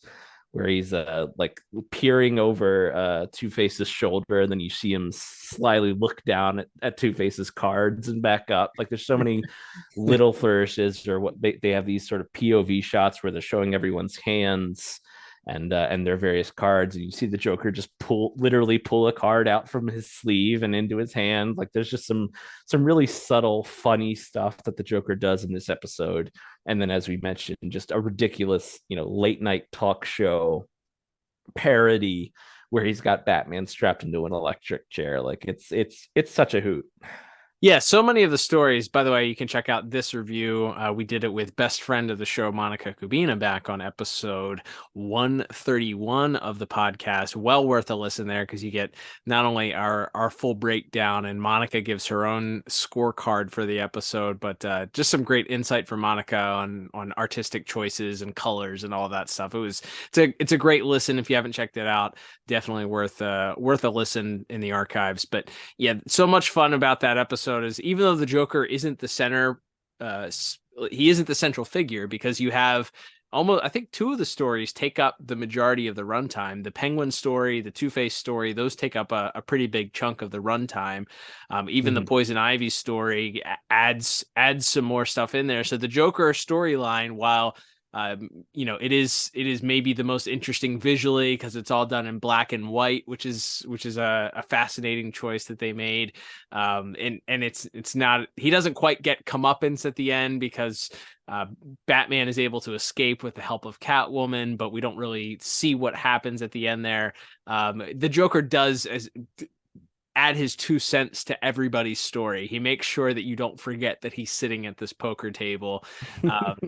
like peering over Two-Face's shoulder, and then you see him slyly look down at Two-Face's cards and back up. Like there's so many little flourishes, or what they have these sort of POV shots where they're showing everyone's hands and their various cards, and you see the Joker just literally pull a card out from his sleeve and into his hand. Like there's just some really subtle, funny stuff that the Joker does in this episode. And then, as we mentioned, just a ridiculous, late night talk show parody where he's got Batman strapped into an electric chair. Like it's such a hoot. Yeah, so many of the stories. By the way, you can check out this review. We did it with best friend of the show, Monica Kubina, back on episode 131 of the podcast. Well worth a listen there, because you get not only our full breakdown, and Monica gives her own scorecard for the episode, but just some great insight from Monica on artistic choices and colors and all that stuff. It's a great listen. If you haven't checked it out, definitely worth a listen in the archives. But yeah, so much fun about that episode. Is even though the Joker isn't the center, he isn't the central figure, because you have almost, I think, two of the stories take up the majority of the runtime. The Penguin story, the Two-Face story, those take up a pretty big chunk of the runtime. Even the Poison Ivy story adds some more stuff in there. So the Joker storyline, while it is maybe the most interesting visually, because it's all done in black and white, which is a fascinating choice that they made. And it's not, he doesn't quite get comeuppance at the end, because Batman is able to escape with the help of Catwoman, but we don't really see what happens at the end there. The Joker does add his 2 cents to everybody's story. He makes sure that you don't forget that he's sitting at this poker table.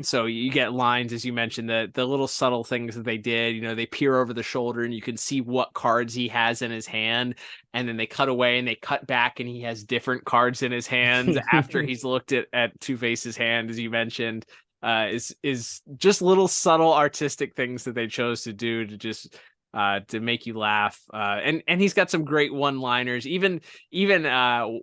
So you get lines, as you mentioned, the little subtle things that they did. They peer over the shoulder and you can see what cards he has in his hand. And then they cut away and they cut back and he has different cards in his hands after he's looked at Two-Face's hand, as you mentioned. Is just little subtle artistic things that they chose to do to just to make you laugh, and he's got some great one-liners. Even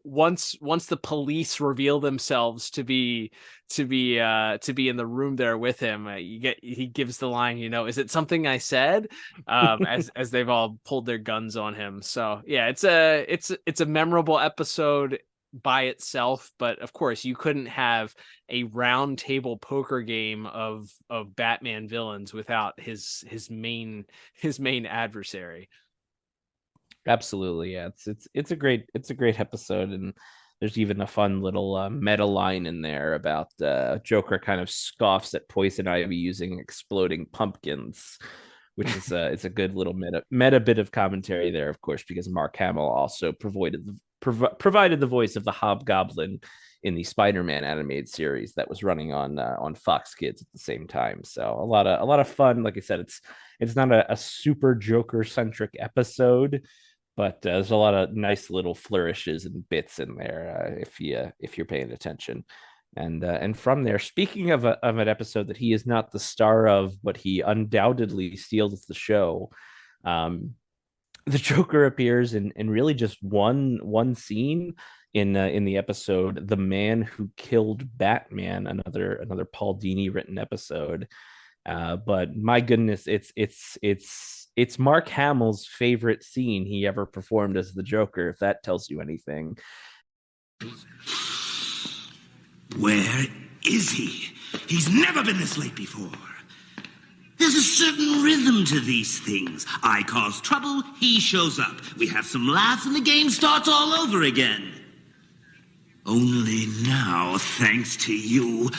once the police reveal themselves to be in the room there with him, he gives the line, is it something I said? As they've all pulled their guns on him. So yeah, it's a memorable episode by itself, but of course you couldn't have a round table poker game of Batman villains without his main adversary. Absolutely, yeah. It's a great episode, and there's even a fun little meta line in there about Joker kind of scoffs at Poison Ivy using exploding pumpkins, which is it's a good little meta bit of commentary there, of course, because Mark Hamill also provided the voice of the Hobgoblin in the Spider-Man animated series that was running on Fox Kids at the same time. So a lot of fun. Like I said, it's not a super Joker centric episode, but there's a lot of nice little flourishes and bits in there if you're paying attention. And from there, speaking of an episode that he is not the star of, but he undoubtedly steals the show, the Joker appears in really just one scene in the episode, "The Man Who Killed Batman," another Paul Dini written episode. But my goodness, it's Mark Hamill's favorite scene he ever performed as the Joker, if that tells you anything. Where is he? He's never been this late before. There's a certain rhythm to these things. I cause trouble, he shows up. We have some laughs and the game starts all over again. Only now, thanks to you,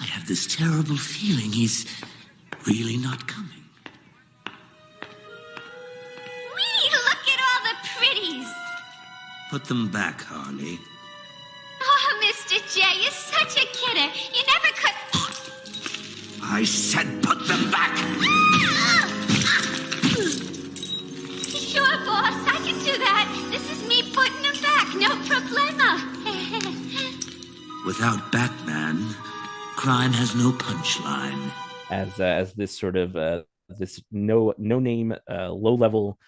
I have this terrible feeling he's really not coming. Wee, look at all the pretties. Put them back, Harley. Oh, Mr. J is so such a kidder. You never could. I said put them back! Sure, boss, I can do that. This is me putting them back. No problema. Without Batman, crime has no punchline. As this sort of this no name low level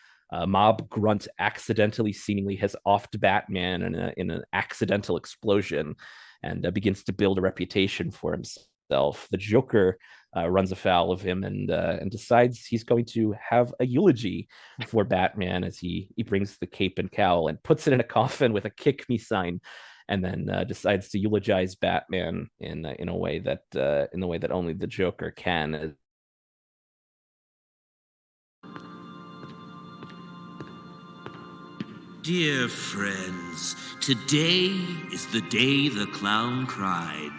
mob grunt accidentally seemingly has offed Batman in an accidental explosion and begins to build a reputation for himself. The Joker runs afoul of him and decides he's going to have a eulogy for Batman as he brings the cape and cowl and puts it in a coffin with a "kick me" sign, and then decides to eulogize Batman in a way that only the Joker can. Dear friends, today is the day the clown cried.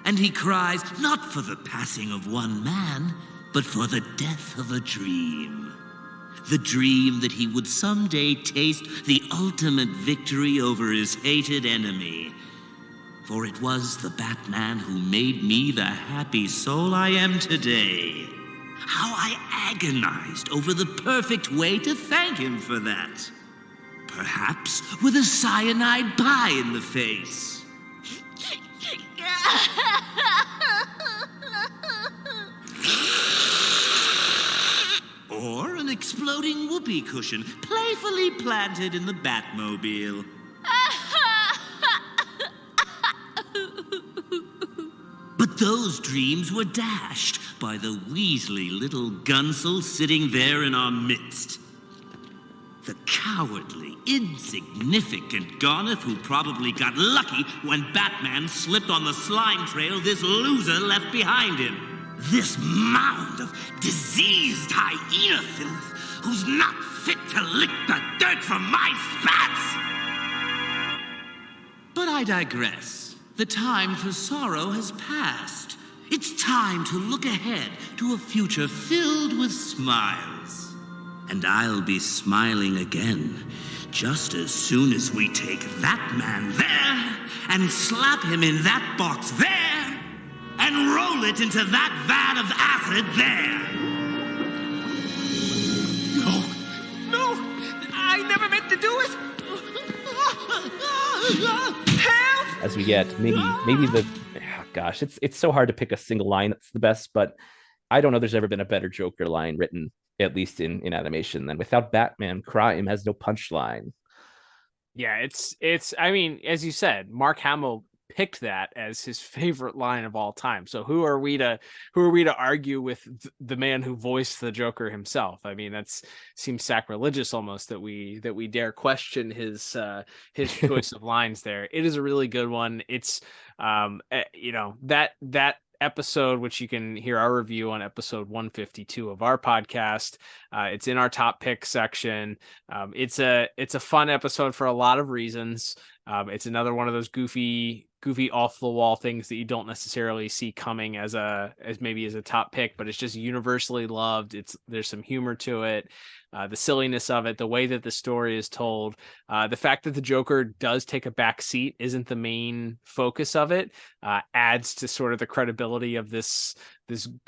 And he cries not for the passing of one man, but for the death of a dream. The dream that he would someday taste the ultimate victory over his hated enemy. For it was the Batman who made me the happy soul I am today. How I agonized over the perfect way to thank him for that. Perhaps with a cyanide pie in the face. Or an exploding whoopee cushion playfully planted in the Batmobile. But those dreams were dashed by the Weasley little gunsel sitting there in our midst. The cowardly, insignificant Garneth who probably got lucky when Batman slipped on the slime trail this loser left behind him. This mound of diseased hyena filth who's not fit to lick the dirt from my spats! But I digress. The time for sorrow has passed. It's time to look ahead to a future filled with smiles. And I'll be smiling again, just as soon as we take that man there and slap him in that box there and roll it into that vat of acid there. No, I never meant to do it. Help! As we get maybe the gosh, it's so hard to pick a single line that's the best, but I don't know there's ever been a better Joker line written, at least in animation, than "Without Batman, crime has no punchline." Yeah, it's I mean, as you said, Mark Hamill picked that as his favorite line of all time. So who are we to argue with the man who voiced the Joker himself? I mean, seems sacrilegious almost that we dare question his choice of lines there. It is a really good one. It's that episode, which you can hear our review on episode 152 of our podcast. It's in our top pick section. It's a fun episode for a lot of reasons. It's another one of those goofy off the wall things that you don't necessarily see coming as maybe as a top pick, but it's just universally loved. There's some humor to it. The silliness of it, the way that the story is told, the fact that the Joker does take a back seat, isn't the main focus of it, adds to sort of the credibility of this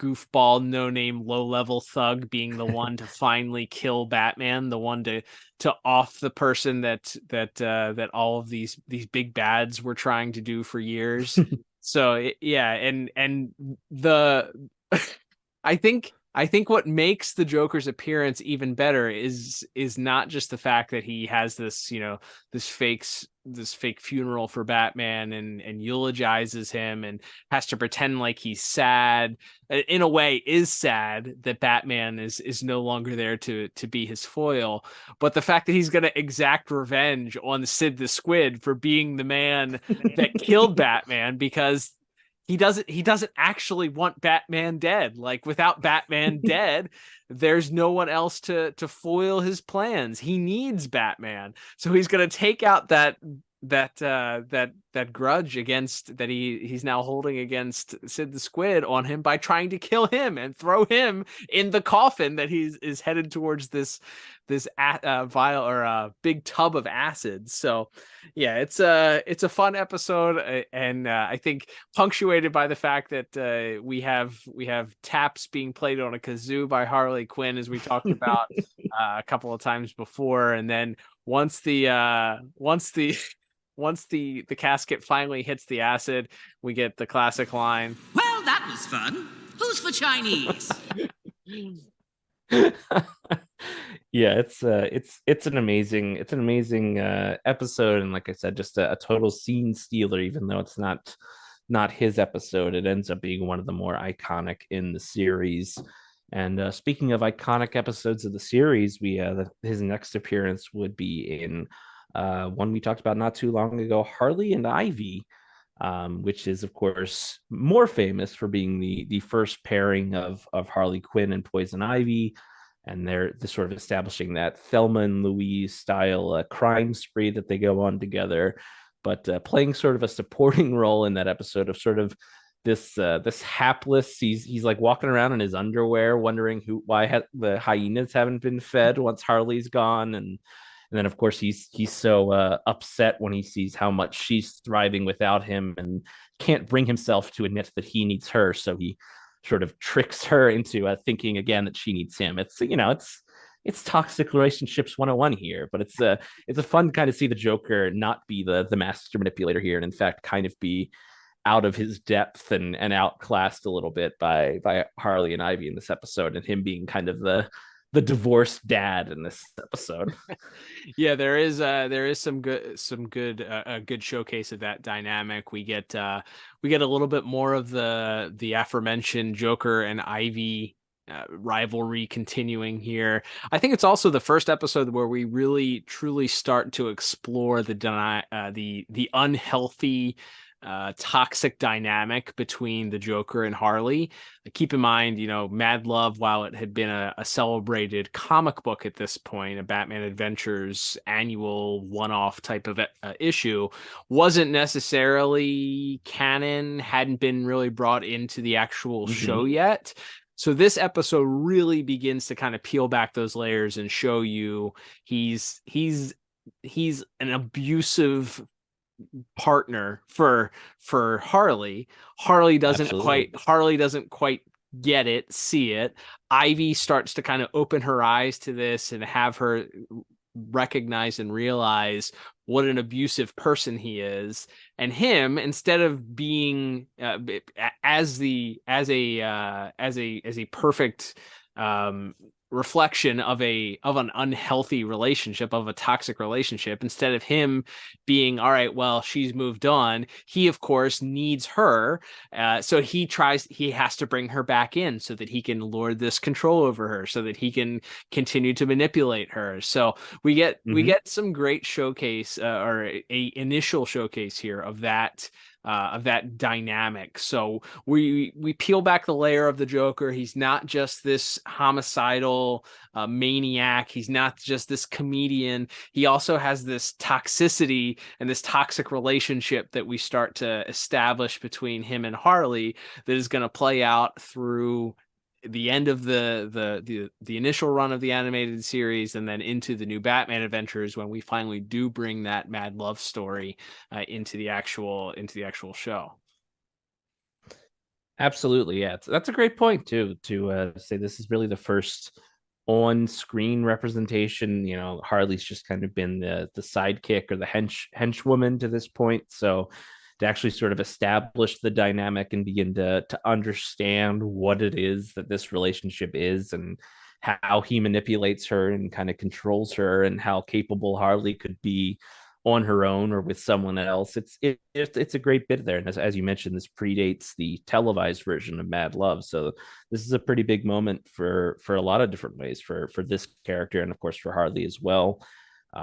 goofball, no-name, low-level thug being the one to finally kill Batman, the one to off the person that all of these big bads were trying to do for years. So and the I think what makes the Joker's appearance even better is not just the fact that he has this fake funeral for Batman and eulogizes him and has to pretend like he's sad, in a way is sad that Batman is no longer there to be his foil, but the fact that he's going to exact revenge on Sid the Squid for being the man that killed Batman, because he doesn't actually want Batman dead. Like, without Batman dead, there's no one else to foil his plans. He needs Batman. So he's going to take out that grudge against that he's now holding against Sid the Squid on him by trying to kill him and throw him in the coffin that is headed towards this vial or big tub of acid. So yeah, it's a fun episode, and I think punctuated by the fact that we have taps being played on a kazoo by Harley Quinn, as we talked about a couple of times before, and then once the casket finally hits the acid, we get the classic line, "Well, that was fun. Who's for Chinese?" Yeah, it's an amazing episode, and like I said, just a total scene stealer. Even though it's not his episode, it ends up being one of the more iconic in the series. And speaking of iconic episodes of the series, his next appearance would be in one we talked about not too long ago, Harley and Ivy, which is of course more famous for being the first pairing of Harley Quinn and Poison Ivy. And they're sort of establishing that Thelma and Louise style crime spree that they go on together, but playing sort of a supporting role in that episode of sort of this hapless. He's like walking around in his underwear, wondering why the hyenas haven't been fed once Harley's gone, and then of course he's so upset when he sees how much she's thriving without him, and can't bring himself to admit that he needs her, so he sort of tricks her into thinking again that she needs him. It's toxic relationships 101 here, but it's a fun kind of see the Joker not be the master manipulator here, and in fact kind of be out of his depth and outclassed a little bit by Harley and Ivy in this episode, and him being kind of the divorced dad in this episode. Yeah, there is some good showcase of that dynamic. We get a little bit more of the aforementioned Joker and Ivy rivalry continuing here. I think it's also the first episode where we really truly start to explore the unhealthy toxic dynamic between the Joker and Harley. Keep in mind, Mad Love, while it had been a celebrated comic book at this point, a Batman Adventures annual one-off type of issue, wasn't necessarily canon, hadn't been really brought into the actual show yet. So this episode really begins to kind of peel back those layers and show you he's an abusive partner for Harley. Harley doesn't quite get it, see it. Ivy starts to kind of open her eyes to this and have her recognize and realize what an abusive person he is, and him, instead of being as a perfect reflection of an unhealthy relationship, of a toxic relationship, instead of him being, all right, well, she's moved on, he of course needs her, so he has to bring her back in so that he can lord this control over her, so that he can continue to manipulate her. So we get some great showcase or a initial showcase here of that dynamic. So we peel back the layer of the Joker. He's not just this homicidal maniac. He's not just this comedian. He also has this toxicity and this toxic relationship that we start to establish between him and Harley that is going to play out through the end of the initial run of the animated series, and then into the new Batman Adventures, when we finally do bring that Mad Love story into the actual show. Absolutely, yeah, that's a great point too, to say this is really the first on-screen representation. Harley's just kind of been the sidekick or the henchwoman to this point, so to actually sort of establish the dynamic and begin to understand what it is that this relationship is, and how he manipulates her and kind of controls her, and how capable Harley could be on her own or with someone else. It's a great bit there. And as you mentioned, this predates the televised version of Mad Love. So this is a pretty big moment for a lot of different ways for this character, and of course for Harley as well.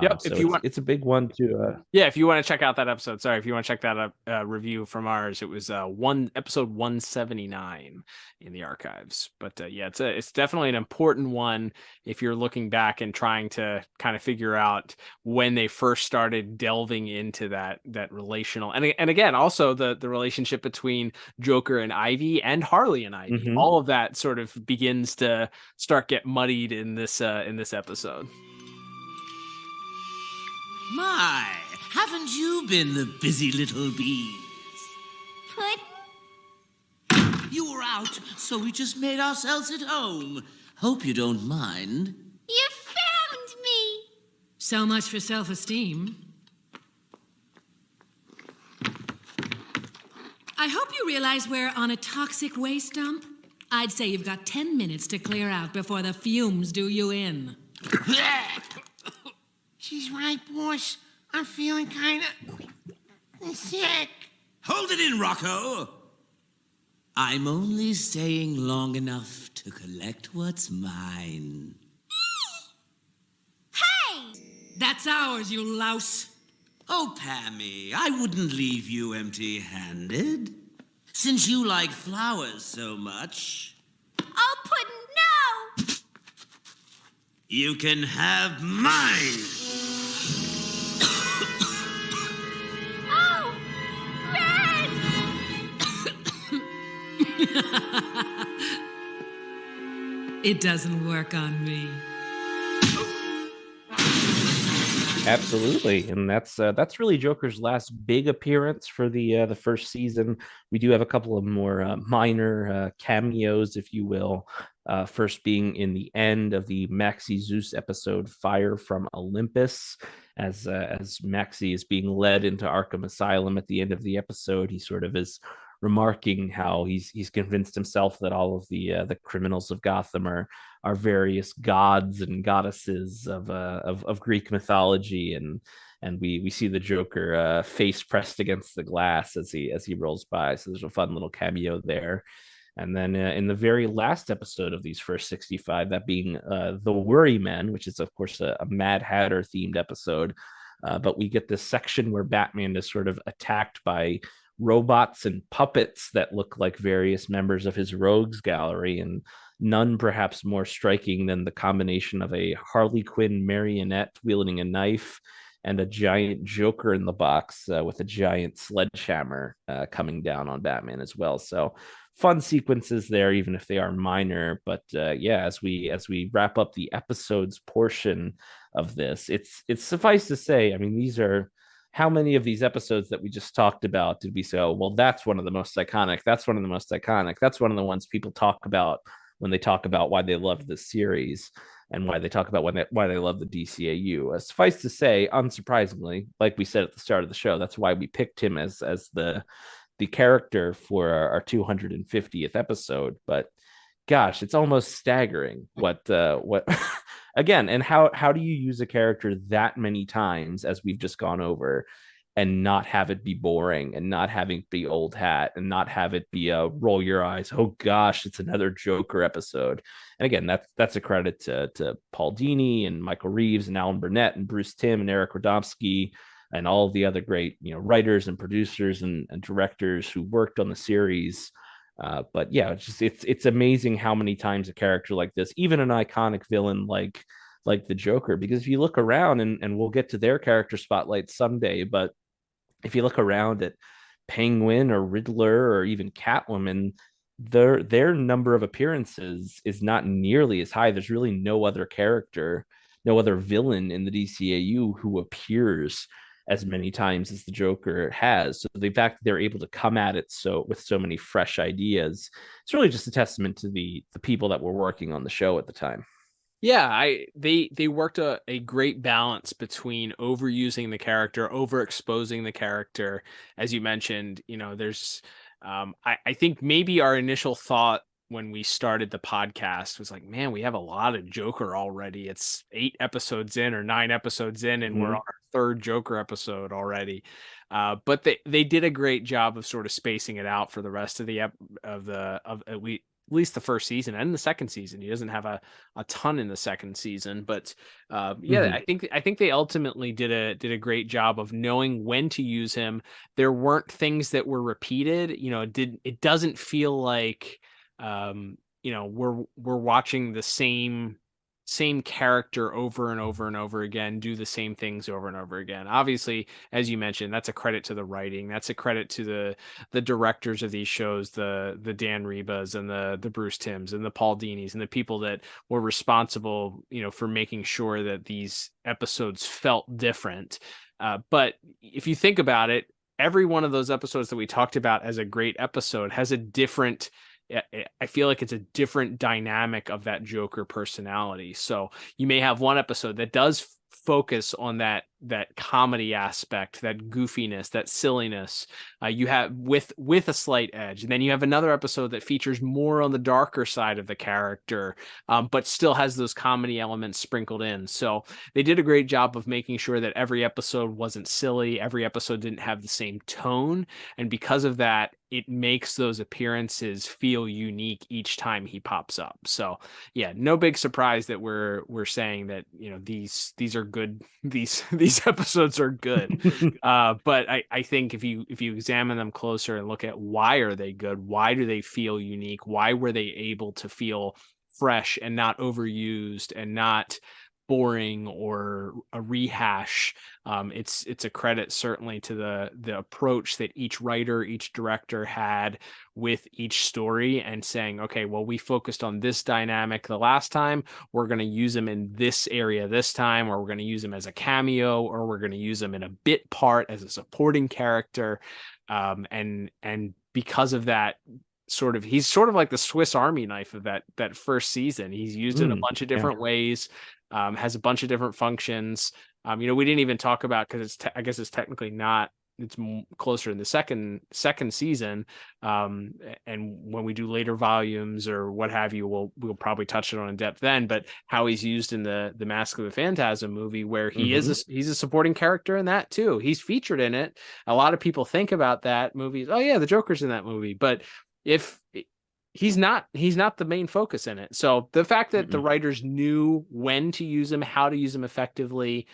Yep. So it's a big one to. Yeah, if you want to check out that episode, if you want to check that up review from ours, it was episode 179 in the archives. But yeah, it's definitely an important one if you're looking back and trying to kind of figure out when they first started delving into that relational and again also the relationship between Joker and Ivy and Harley and Ivy. Mm-hmm. All of that sort of begins to get muddied in this episode. My, haven't you been the busy little bees? Puddin'? You were out, so we just made ourselves at home. Hope you don't mind. You found me! So much for self-esteem. I hope you realize we're on a toxic waste dump. I'd say you've got 10 minutes to clear out before the fumes do you in. She's right, boss. I'm feeling kind of sick. Hold it in, Rocco. I'm only staying long enough to collect what's mine. Hey! That's ours, you louse. Oh, Pammy, I wouldn't leave you empty-handed. Since you like flowers so much. Oh, Puddin', no! You can have mine. Oh, Red! It doesn't work on me. Absolutely, and that's really Joker's last big appearance for the first season. We do have a couple of more minor cameos, if you will. First being in the end of the Maxie Zeus episode, Fire from Olympus, as Maxie is being led into Arkham Asylum at the end of the episode. He sort of is remarking how he's convinced himself that all of the criminals of Gotham are various gods and goddesses of Greek mythology, and we see the Joker face pressed against the glass as he rolls by. So there's a fun little cameo there. And then in the very last episode of these first 65, that being The Worry Men, which is, of course, a Mad Hatter themed episode. But we get this section where Batman is sort of attacked by robots and puppets that look like various members of his rogues gallery, and none perhaps more striking than the combination of a Harley Quinn marionette wielding a knife and a giant Joker in the box with a giant sledgehammer coming down on Batman as well. So fun sequences there, even if they are minor. But yeah, as we wrap up the episodes portion of this, it's suffice to say, I mean, these are, how many of these episodes that we just talked about did we say, oh, well, that's one of the most iconic, that's one of the most iconic, that's one of the ones people talk about when they talk about why they loved this series and why they talk about why they love the DCAU. Suffice to say, unsurprisingly, like we said at the start of the show, that's why we picked him as the character for our 250th episode. But gosh, it's almost staggering what again, and how do you use a character that many times as we've just gone over and not have it be boring and not having it be old hat and not have it be roll your eyes, oh gosh, it's another Joker episode. And again, that's a credit to Paul Dini and Michael Reeves and Alan Burnett and Bruce Timm and Eric Radomski and all of the other great writers and producers and directors who worked on the series. But yeah, it's amazing how many times a character like this, even an iconic villain like the Joker, because if you look around, and we'll get to their character spotlight someday, but if you look around at Penguin or Riddler or even Catwoman, their number of appearances is not nearly as high. There's really no other character, no other villain in the DCAU who appears as many times as the Joker has. So the fact that they're able to come at it with so many fresh ideas, it's really just a testament to the people that were working on the show at the time. Yeah, they worked a great balance between overusing the character, overexposing the character. As you mentioned, there's I think maybe our initial thought when we started the podcast was like, man, we have a lot of Joker already. It's 8 episodes in or 9 episodes in, and we're on our 3rd Joker episode already. But they did a great job of sort of spacing it out for the rest of least the first season and the second season. He doesn't have a ton in the second season, but I think they ultimately did a great job of knowing when to use him. There weren't things that were repeated. It doesn't feel like we're watching the same character over and over and over again, do the same things over and over again. Obviously, as you mentioned, that's a credit to the writing. That's a credit to the directors of these shows, the Dan Rebas and the Bruce Timms and the Paul Dini's and the people that were responsible, for making sure that these episodes felt different. But if you think about it, every one of those episodes that we talked about as a great episode has a different, I feel like it's a different dynamic of that Joker personality. So you may have one episode that does focus on that comedy aspect, that goofiness, that silliness, you have with a slight edge. And then you have another episode that features more on the darker side of the character, but still has those comedy elements sprinkled in. So they did a great job of making sure that every episode wasn't silly. Every episode didn't have the same tone. And because of that, it makes those appearances feel unique each time he pops up. So yeah, no big surprise that we're saying that, these are good. These episodes are good. But I think if you examine them closer and look at why are they good, why do they feel unique, why were they able to feel fresh and not overused and not boring or a rehash, it's a credit certainly to the approach that each writer, each director had with each story, and saying, okay, well, we focused on this dynamic the last time, we're going to use them in this area this time, or we're going to use them as a cameo, or we're going to use them in a bit part as a supporting character, and because of that, he's sort of like the Swiss Army knife of that first season. He's used it in a bunch of different ways, has a bunch of different functions. We didn't even talk about, because I guess it's technically not, it's closer in the second season. And when we do later volumes or what have you, we'll probably touch it on in depth then, but how he's used in the Mask of the Phantasm movie, where he's a supporting character in that too. He's featured in it. A lot of people think about that movie, oh yeah, the Joker's in that movie, but if he's not the main focus in it. So the fact that the writers knew when to use him, how to use him effectively,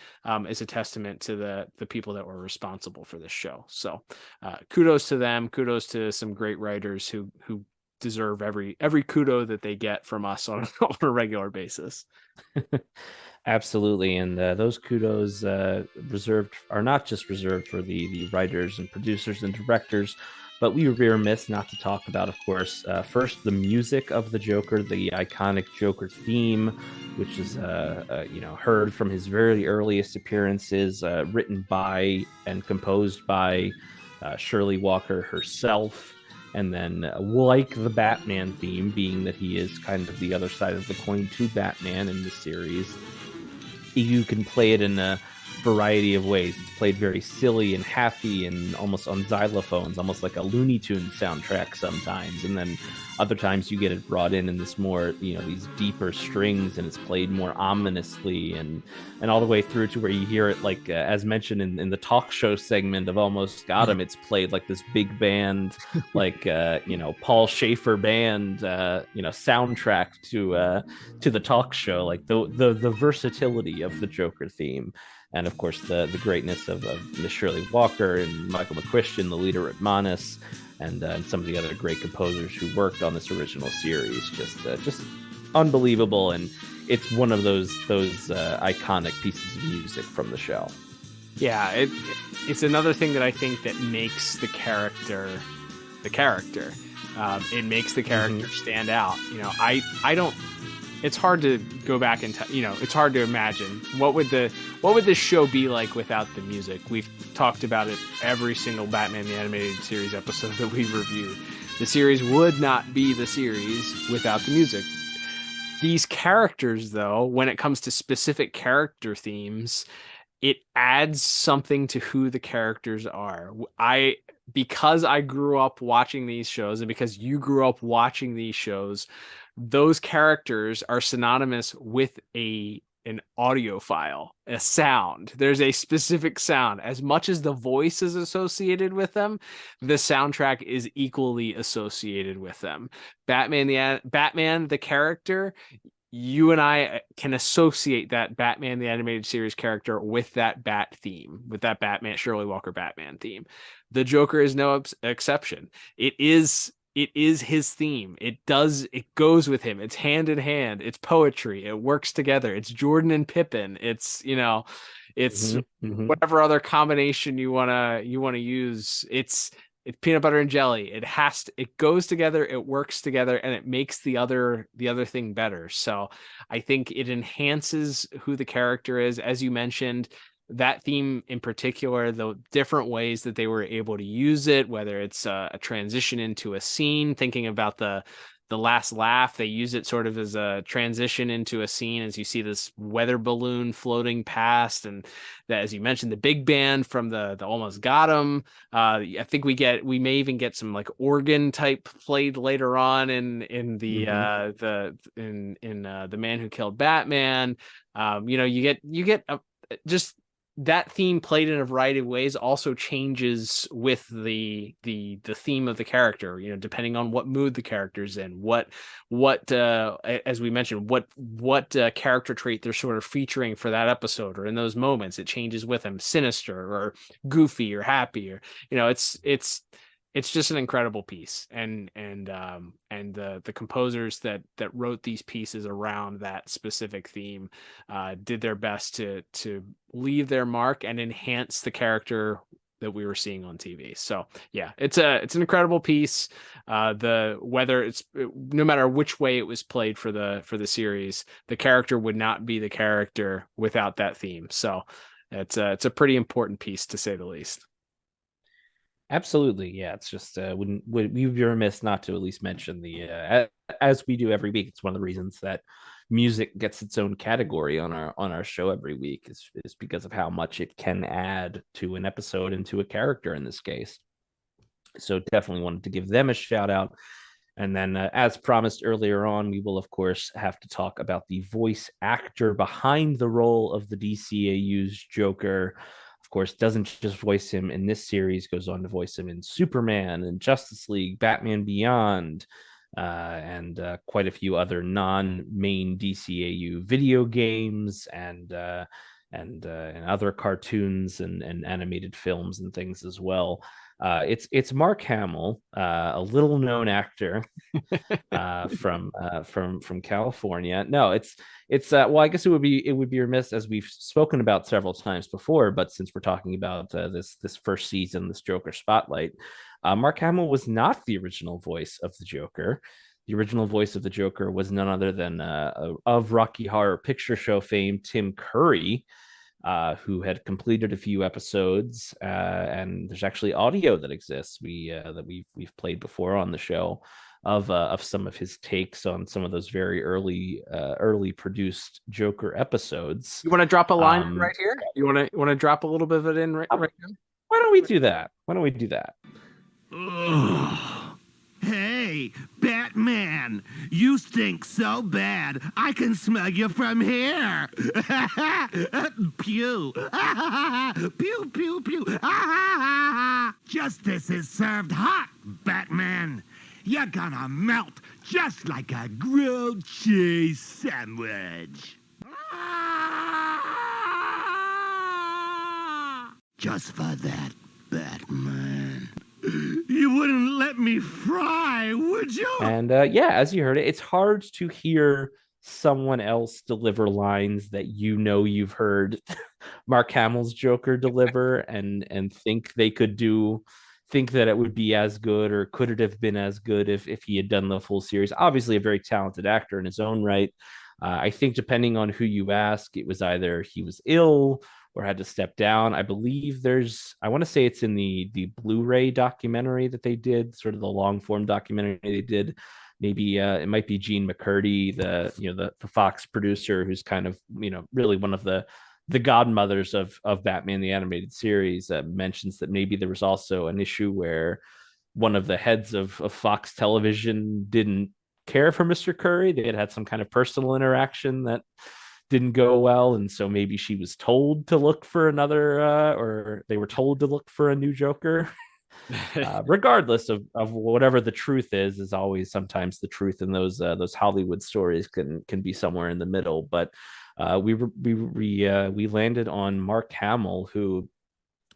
is a testament to the people that were responsible for this show. So kudos to them. Kudos to some great writers who deserve every kudo that they get from us on a regular basis. Absolutely. And those kudos are not just reserved for the writers and producers and directors, but we were remiss not to talk about, of course, first, the music of the Joker, the iconic Joker theme, which is heard from his very earliest appearances, written by and composed by Shirley Walker herself. And then, like the Batman theme, being that he is kind of the other side of the coin to Batman in the series, you can play it in a variety of ways. It's played very silly and happy and almost on xylophones, almost like a Looney Tunes soundtrack sometimes, and then other times you get it brought in this more, these deeper strings, and it's played more ominously, and all the way through to where you hear it, like as mentioned in the talk show segment of Almost Got Him, it's played like this big band, like Paul Schaefer band, soundtrack to the talk show, like the versatility of the Joker theme. And of course, the greatness of Miss Shirley Walker and Michael McChristian, the leader at Manus, and some of the other great composers who worked on this original series. Just unbelievable, and it's one of those iconic pieces of music from the show. Yeah, it's another thing that I think that makes the character the character. It makes the character stand out. I don't. It's hard to go back and it's hard to imagine what would this show be like without the music. We've talked about it every single Batman the Animated Series episode that we've reviewed. The series would not be the series without the music. These characters, though, when it comes to specific character themes, it adds something to who the characters are. Because I grew up watching these shows, and because you grew up watching these shows, those characters are synonymous with a an audio file, a sound. There's a specific sound. As much as the voice is associated with them, the soundtrack is equally associated with them. Batman the character, you and I can associate that Batman the animated series character with that Bat theme, with that Batman Shirley Walker Batman theme. The Joker is no exception. It is his theme. It goes with him. It's hand in hand. It's poetry. It works together. It's Jordan and Pippin. It's, it's whatever other combination you want to use. It's peanut butter and jelly. It goes together, it works together, and it makes the other thing better. So I think it enhances who the character is. As you mentioned, that theme in particular, the different ways that they were able to use it, whether it's a transition into a scene, thinking about the last laugh, they use it sort of as a transition into a scene as you see this weather balloon floating past, and that, as you mentioned, the big band from the Almost Got 'Em. I think we may even get some like organ type played later on in the Man Who Killed Batman. You get just that theme played in a variety of ways also changes with the theme of the character, depending on what mood the character's in, what as we mentioned, what character trait they're sort of featuring for that episode or in those moments. It changes with them, sinister or goofy or happy, or it's just an incredible piece, and the composers that wrote these pieces around that specific theme did their best to leave their mark and enhance the character that we were seeing on TV. So yeah, it's an incredible piece. No matter which way it was played for the series, the character would not be the character without that theme. So it's a pretty important piece, to say the least. Absolutely, yeah. It's just we'd be remiss not to at least mention as we do every week. It's one of the reasons that music gets its own category on our show every week is because of how much it can add to an episode and to a character in this case. So definitely wanted to give them a shout out. And then, as promised earlier on, we will, of course, have to talk about the voice actor behind the role of the DCAU's Joker. Of course, doesn't just voice him in this series, goes on to voice him in Superman and Justice League, Batman Beyond, and quite a few other non-main DCAU video games and other cartoons and animated films and things as well. It's Mark Hamill, a little known actor from California. No, it's well, I guess it would be remiss, as we've spoken about several times before, but since we're talking about this first season, this Joker Spotlight, Mark Hamill was not the original voice of the Joker. The original voice of the Joker was none other than of Rocky Horror Picture Show fame, Tim Curry, who had completed a few episodes, and there's actually audio that exists that we've played before on the show of some of his takes on some of those very early produced Joker episodes. You want to drop a line right here? You want to drop a little bit of it in right now? Why don't we do that? Hey, Batman, you stink so bad, I can smell you from here. Pew. Pew, pew, pew. Justice is served hot, Batman. You're gonna melt just like a grilled cheese sandwich. Just for that, Batman. You wouldn't let me fry, would you? And as you heard it, it's hard to hear someone else deliver lines that you've heard Mark Hamill's Joker deliver and think that it would be as good, or could it have been as good if he had done the full series. Obviously a very talented actor in his own right. I think depending on who you ask, it was either he was ill or had to step down. I believe I want to say it's in the Blu-ray documentary that they did, sort of the long form documentary they did. Maybe it might be Gene McCurdy, the Fox producer, who's kind of, really one of the godmothers of Batman the Animated Series, mentions that maybe there was also an issue where one of the heads of Fox Television didn't care for Mr. Curry. They had some kind of personal interaction that didn't go well, and so maybe she was told to look for another, or they were told to look for a new Joker. Regardless of whatever the truth is always sometimes the truth in those Hollywood stories can be somewhere in the middle. But we landed on Mark Hamill, who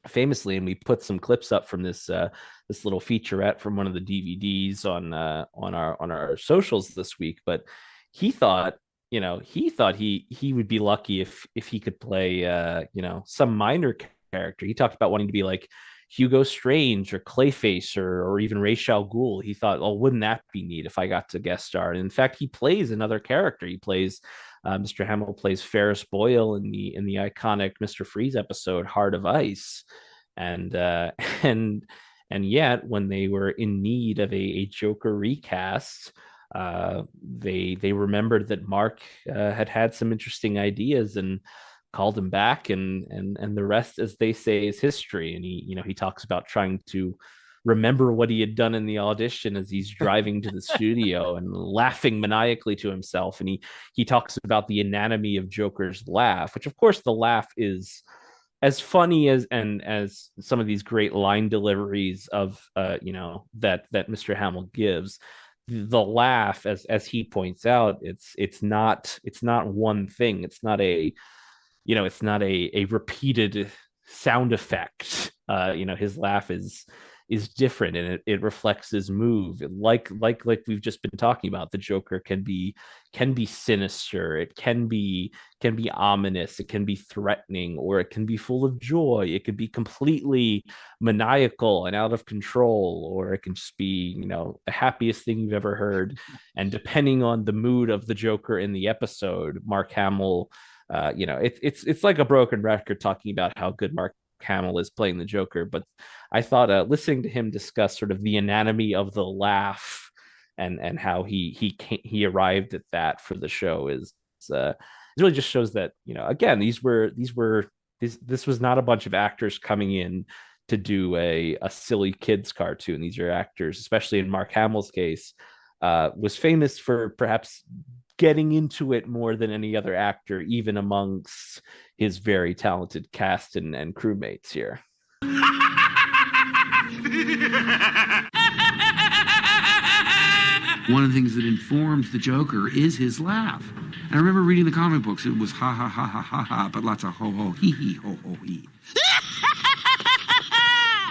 famously, and we put some clips up from this little featurette from one of the DVDs on our socials this week. But he thought he would be lucky if he could play some minor character. He talked about wanting to be like Hugo Strange or Clayface or even Ra's al Ghul. He thought, oh, wouldn't that be neat if I got to guest star? And in fact, he plays another character. He plays Mr. Hamill plays Ferris Boyle in the iconic Mr. Freeze episode Heart of Ice. And yet when they were in need of a Joker recast, they remembered that Mark had some interesting ideas and called him back, and the rest, as they say, is history. And he talks about trying to remember what he had done in the audition as he's driving to the studio and laughing maniacally to himself. And he talks about the anatomy of Joker's laugh, which of course the laugh is as funny as some of these great line deliveries of that Mr. Hamill gives. The laugh, as he points out, it's not one thing. It's not a repeated sound effect. His laugh is different, and it reflects his move. Like we've just been talking about, the Joker can be sinister, it can be ominous, it can be threatening, or it can be full of joy. It could be completely maniacal and out of control, or it can just be the happiest thing you've ever heard. And depending on the mood of the Joker in the episode, Mark Hamill, it's like a broken record talking about how good Mark Hamill is playing the Joker, but I thought listening to him discuss sort of the anatomy of the laugh and how he arrived at that for the show is it really just shows that again this was not a bunch of actors coming in to do a silly kids cartoon. These are actors, especially in Mark Hamill's case, was famous for perhaps getting into it more than any other actor, even amongst his very talented cast and crewmates here. One of the things that informs the Joker is his laugh. And I remember reading the comic books, it was ha ha ha ha ha ha, but lots of ho ho hee hee ho ho hee.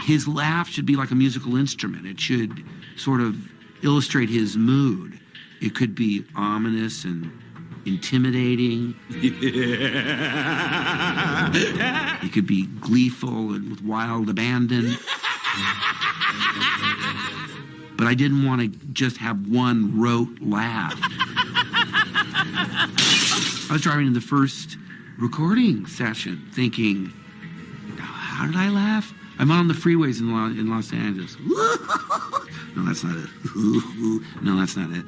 His laugh should be like a musical instrument. It should sort of illustrate his mood. It could be ominous and intimidating. It could be gleeful and with wild abandon. But I didn't want to just have one rote laugh. I was driving to the first recording session thinking, how did I laugh? I'm on the freeways in Los Angeles. No, that's not it. No, that's not it.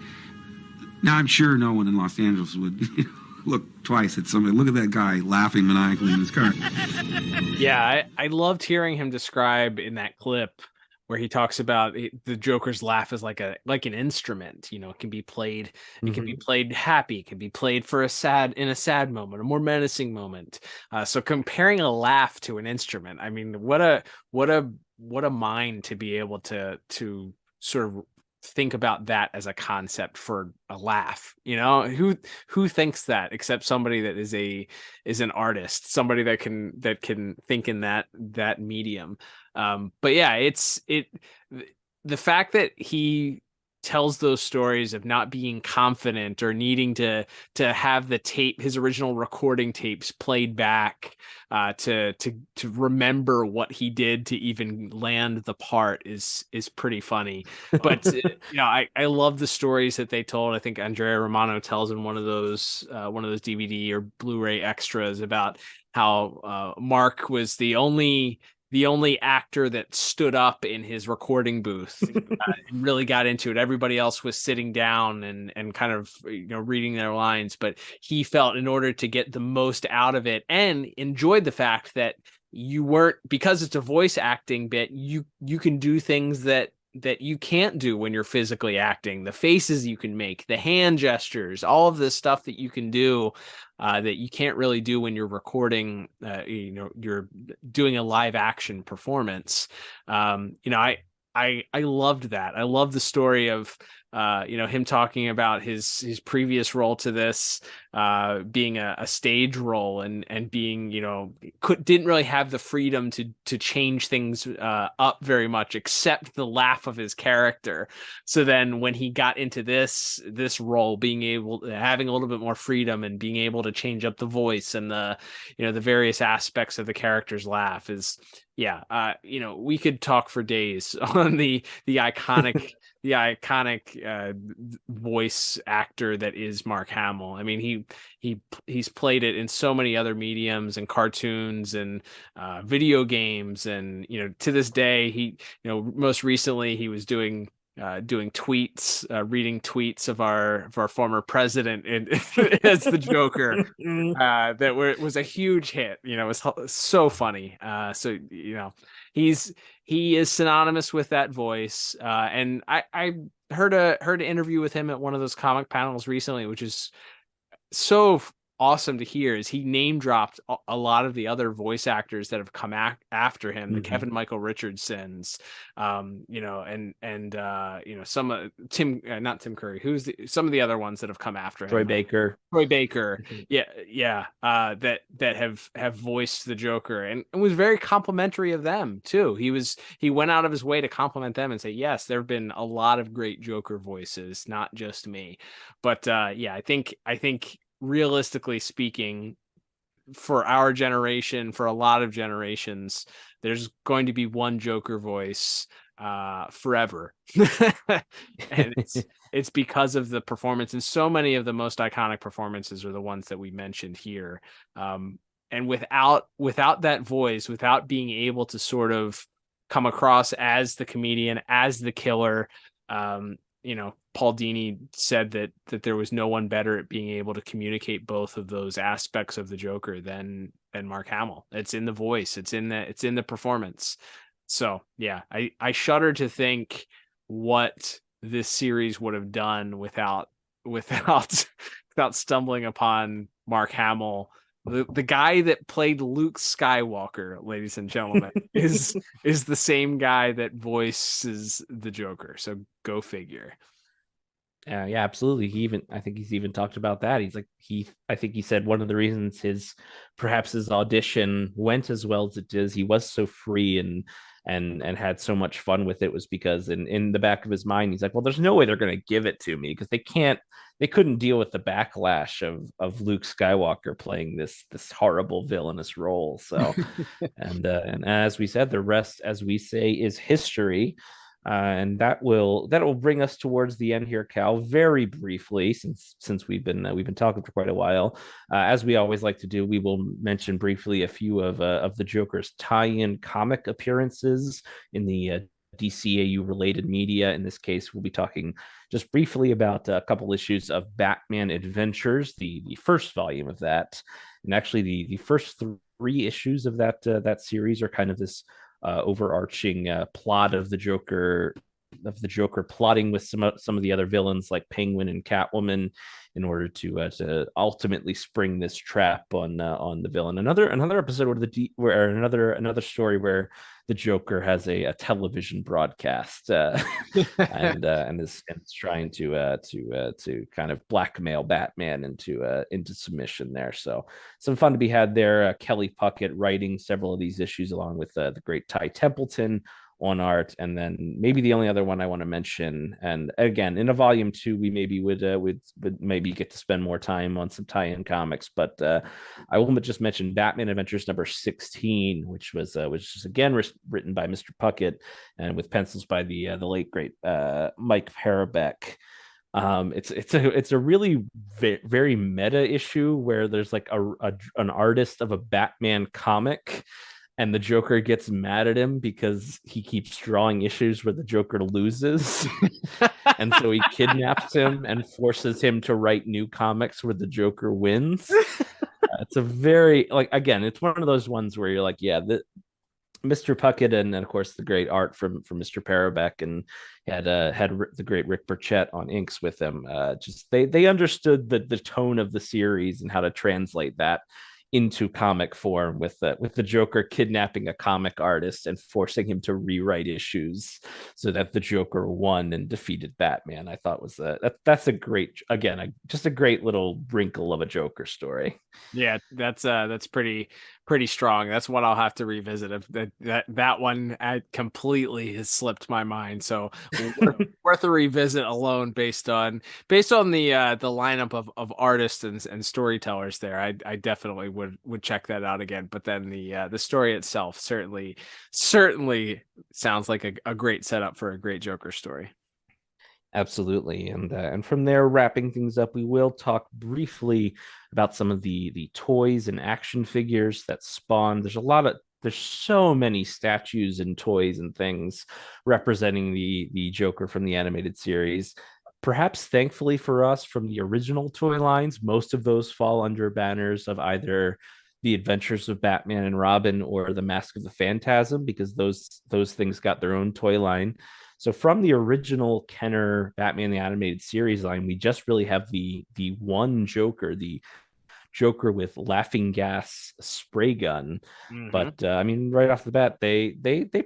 Now, I'm sure no one in Los Angeles would look twice at somebody. Look at that guy laughing maniacally in his car. Yeah, I loved hearing him describe in that clip where he talks about the Joker's laugh is like an instrument. It can be played. It can be played happy. It can be played in a sad moment, a more menacing moment. So comparing a laugh to an instrument, I mean, what a mind to be able to sort of think about that as a concept for a laugh. Who thinks that except somebody that is an artist, somebody that can think in that medium. But yeah, the fact that he tells those stories of not being confident or needing to have his original recording tapes played back to remember what he did to even land the part is pretty funny. But I love the stories that they told. I think Andrea Romano tells in one of those DVD or Blu-ray extras about how Mark was the only actor that stood up in his recording booth and really got into it. Everybody else was sitting down and kind of reading their lines, but he felt in order to get the most out of it and enjoyed the fact that you weren't, because it's a voice acting bit, you can do things that that you can't do when you're physically acting. The faces you can make, the hand gestures, all of this stuff that you can do that you can't really do when you're recording, you're doing a live action performance. I loved that. I love the story of him talking about his previous role to this being a stage role and being, didn't really have the freedom to change things up very much, except the laugh of his character. So then when he got into this role, having a little bit more freedom and being able to change up the voice and the various aspects of the character's laugh is, we could talk for days on the iconic voice actor that is Mark Hamill. I mean, he's played it in so many other mediums and cartoons and video games, and to this day, most recently he was doing tweets, reading tweets of our former president as the Joker. That was a huge hit. It was so funny. He is synonymous with that voice. And I heard an interview with him at one of those comic panels recently, which is so awesome to hear, is he name dropped a lot of the other voice actors that have come after him, the Kevin Michael Richardsons, some not Tim Curry, some of the other ones that have come after him, Troy Baker, that have voiced the Joker, and it was very complimentary of them too. He went out of his way to compliment them and say, yes, there have been a lot of great Joker voices, not just me. But I think realistically speaking, for our generation, for a lot of generations, there's going to be one Joker voice forever. And it's because of the performance, and so many of the most iconic performances are the ones that we mentioned here. And without that voice, without being able to sort of come across as the comedian, as the killer, Paul Dini said that there was no one better at being able to communicate both of those aspects of the Joker than Mark Hamill. It's in the voice, it's in the performance. So yeah, I shudder to think what this series would have done without stumbling upon Mark Hamill. The guy that played Luke Skywalker, ladies and gentlemen, is the same guy that voices the Joker. So go figure. Yeah, absolutely. I think he's even talked about that. I think he said one of the reasons his audition went as well as it did, he was so free and had so much fun with it, was because in the back of his mind, he's like, well, there's no way they're going to give it to me, because they couldn't deal with the backlash of Luke Skywalker playing this horrible villainous role. So, and as we said, the rest, as we say, is history. And that will bring us towards the end here, Cal. Very briefly, since we've been talking for quite a while, as we always like to do, we will mention briefly a few of the Joker's tie-in comic appearances in the DCAU related media. In this case, we'll be talking just briefly about a couple issues of Batman Adventures, the first volume of that, and actually the first 3 issues of that series are kind of this overarching plot of the Joker plotting with some of the other villains like Penguin and Catwoman in order to ultimately spring this trap on the villain. Another episode where another story where the Joker has a television broadcast and is trying to kind of blackmail Batman into submission there. So some fun to be had there. Kelly Puckett writing several of these issues along with the great Ty Templeton on art. And then maybe the only other one I want to mention, and again, in a volume 2, we maybe would maybe get to spend more time on some tie-in comics, but I will just mention Batman Adventures number 16, which was again written by Mr. Puckett and with pencils by the late great Mike Parabeck. It's a really very meta issue where there's like an artist of a Batman comic, and the Joker gets mad at him because he keeps drawing issues where the Joker loses. And so he kidnaps him and forces him to write new comics where the Joker wins. It's a very, again, it's one of those ones where you're like, yeah, Mr. Puckett, and of course the great art from Mr. Parabeck, and had the great Rick Burchett on inks with them. Just they understood the tone of the series and how to translate that into comic form with the Joker kidnapping a comic artist and forcing him to rewrite issues so that the Joker won and defeated Batman. I thought was that's a great, again, just a great little wrinkle of a Joker story. Yeah, that's pretty strong. That's what I'll have to revisit. That one completely has slipped my mind. So worth a revisit alone based on the lineup of artists and storytellers there. I definitely would check that out again. But then the story itself certainly sounds like a great setup for a great Joker story. Absolutely, and from there, wrapping things up, we will talk briefly about some of the toys and action figures that spawn. There's so many statues and toys and things representing the Joker from the animated series. Perhaps thankfully for us, from the original toy lines, most of those fall under banners of either the Adventures of Batman and Robin or the Mask of the Phantasm, because those things got their own toy line. So from the original Kenner Batman the Animated Series line, we just really have the one Joker, the Joker with laughing gas spray gun. Mm-hmm. But I mean, right off the bat, they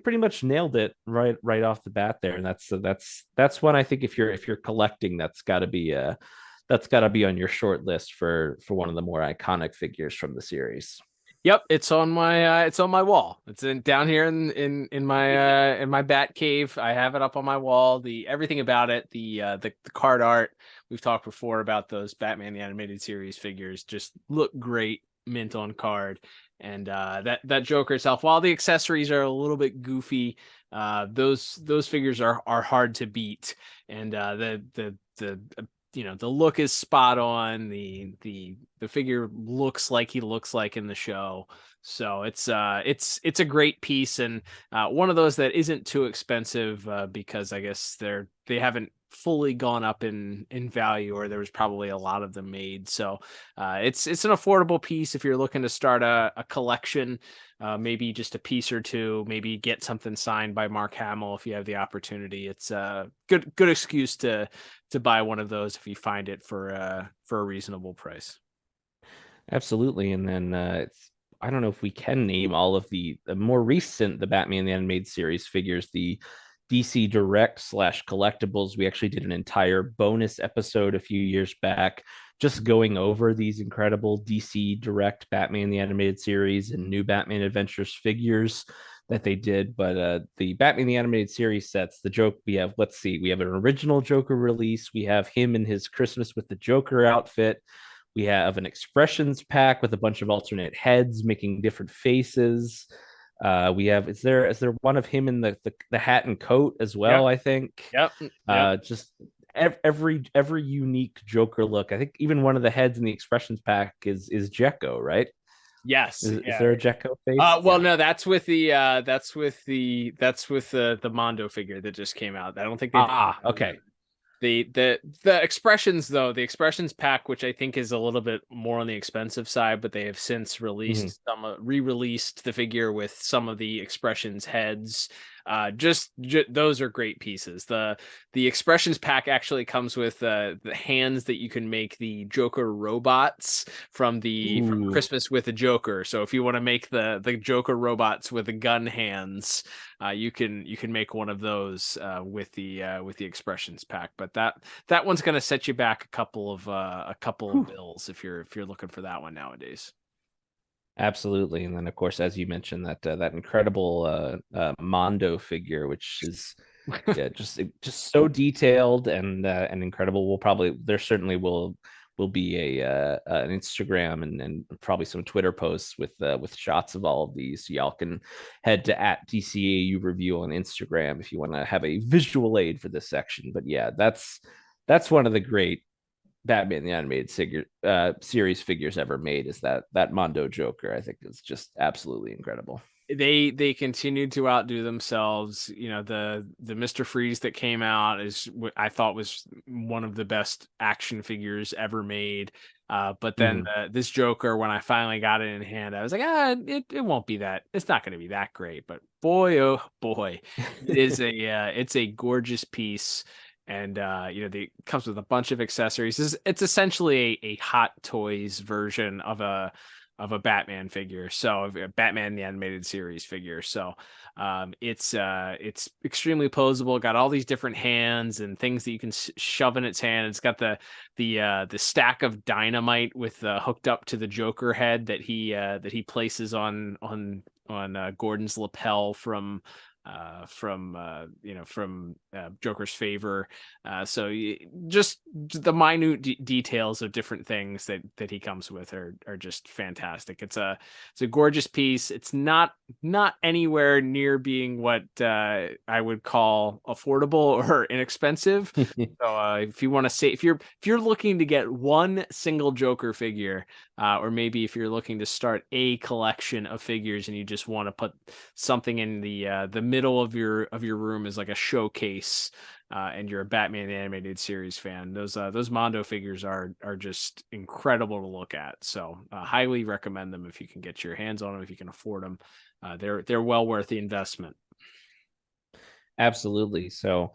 pretty much nailed it right off the bat there, and that's one I think if you're collecting, that's got to be on your short list for one of the more iconic figures from the series. Yep, it's on my wall. It's down here in my bat cave. I have it up on my wall. Everything about it, the card art. We've talked before about those Batman the Animated Series figures. Just look great, mint on card, and that Joker itself. While the accessories are a little bit goofy, those figures are hard to beat, and the look is spot on. The figure looks like he looks like in the show. So it's a great piece, and one of those that isn't too expensive because I guess they haven't fully gone up in value, or there was probably a lot of them made. So it's an affordable piece if you're looking to start a collection, maybe just a piece or two, maybe get something signed by Mark Hamill if you have the opportunity. It's a good excuse to buy one of those if you find it for a reasonable price. Absolutely. And then I don't know if we can name all of the more recent the Batman the Animated Series figures, the DC Direct / collectibles. We actually did an entire bonus episode a few years back just going over these incredible DC Direct Batman the Animated Series and New Batman Adventures figures that they did. But the Batman the Animated Series sets, the Joker, we have an original Joker release. We have him in his Christmas with the Joker outfit. We have an expressions pack with a bunch of alternate heads making different faces. We have is there one of him in the hat and coat as well? Yep. I think. Yep. Just every unique Joker look. I think even one of the heads in the expressions pack is Jekko, right? Yes. Is there a Jekko face? Well, no, that's with the Mondo figure that just came out. I don't think they. Okay. The expressions, though, the expressions pack, which I think is a little bit more on the expensive side, but they have since released re-released the figure with some of the expressions heads. Just those are great pieces. The expressions pack actually comes with the hands that you can make the Joker robots from Christmas with the Joker. So if you want to make the Joker robots with the gun hands, you can make one of those with the expressions pack. But that one's going to set you back a couple of bills if you're looking for that one nowadays. Absolutely. And then of course, as you mentioned, that incredible Mondo figure, which is just so detailed and incredible. There certainly will be an Instagram and probably some Twitter posts with shots of all of these. So y'all can head to @DCAU Review on Instagram if you want to have a visual aid for this section. But yeah, that's one of the great Batman the Animated Series figures ever made, is that Mondo Joker. I think is just absolutely incredible. they continued to outdo themselves. You know, the Mr. Freeze that came out is what I thought was one of the best action figures ever made. But then this Joker, when I finally got it in hand, I was like, it won't be that. It's not going to be that great. But boy, oh boy, it is it's a gorgeous piece. And it comes with a bunch of accessories. It's essentially a Hot Toys version of a Batman figure, so Batman the Animated Series figure. So it's extremely posable. Got all these different hands and things that you can shove in its hand. It's got the stack of dynamite with hooked up to the Joker head that he places on Gordon's lapel from Joker's favor. So just the minute details of different things that he comes with are just fantastic. It's a gorgeous piece. It's not anywhere near being what I would call affordable or inexpensive. So if you want to say, if you're looking to get one single Joker figure, or maybe if you're looking to start a collection of figures and you just want to put something in the middle of your room as like a showcase, and you're a Batman Animated Series fan, those Mondo figures are just incredible to look at. So highly recommend them if you can get your hands on them, if you can afford them. They're well worth the investment. Absolutely. So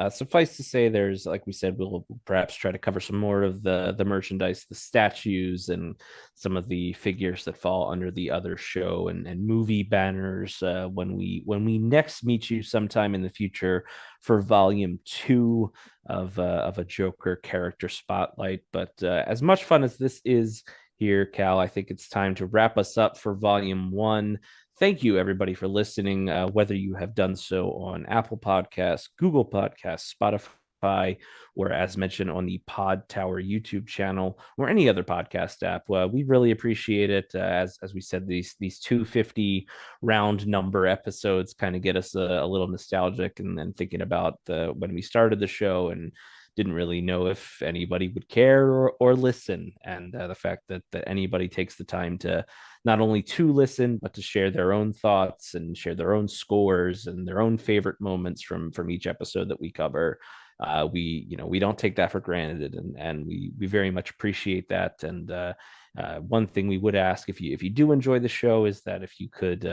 suffice to say, there's, like we said, we'll perhaps try to cover some more of the merchandise, the statues, and some of the figures that fall under the other show and movie banners when we next meet you sometime in the future for volume 2 of a Joker character spotlight. But as much fun as this is here, Cal, I think it's time to wrap us up for volume 1. Thank you, everybody, for listening, whether you have done so on Apple Podcasts, Google Podcasts, Spotify, or as mentioned on the Pod Tower YouTube channel, or any other podcast app. We really appreciate it. As we said, these 250 round number episodes kind of get us a little nostalgic and thinking about when we started the show and didn't really know if anybody would care or listen. And the fact that anybody takes the time to not only to listen, but to share their own thoughts and share their own scores and their own favorite moments from each episode that we cover. We don't take that for granted, and we very much appreciate that. And one thing we would ask, if you do enjoy the show, is that if you could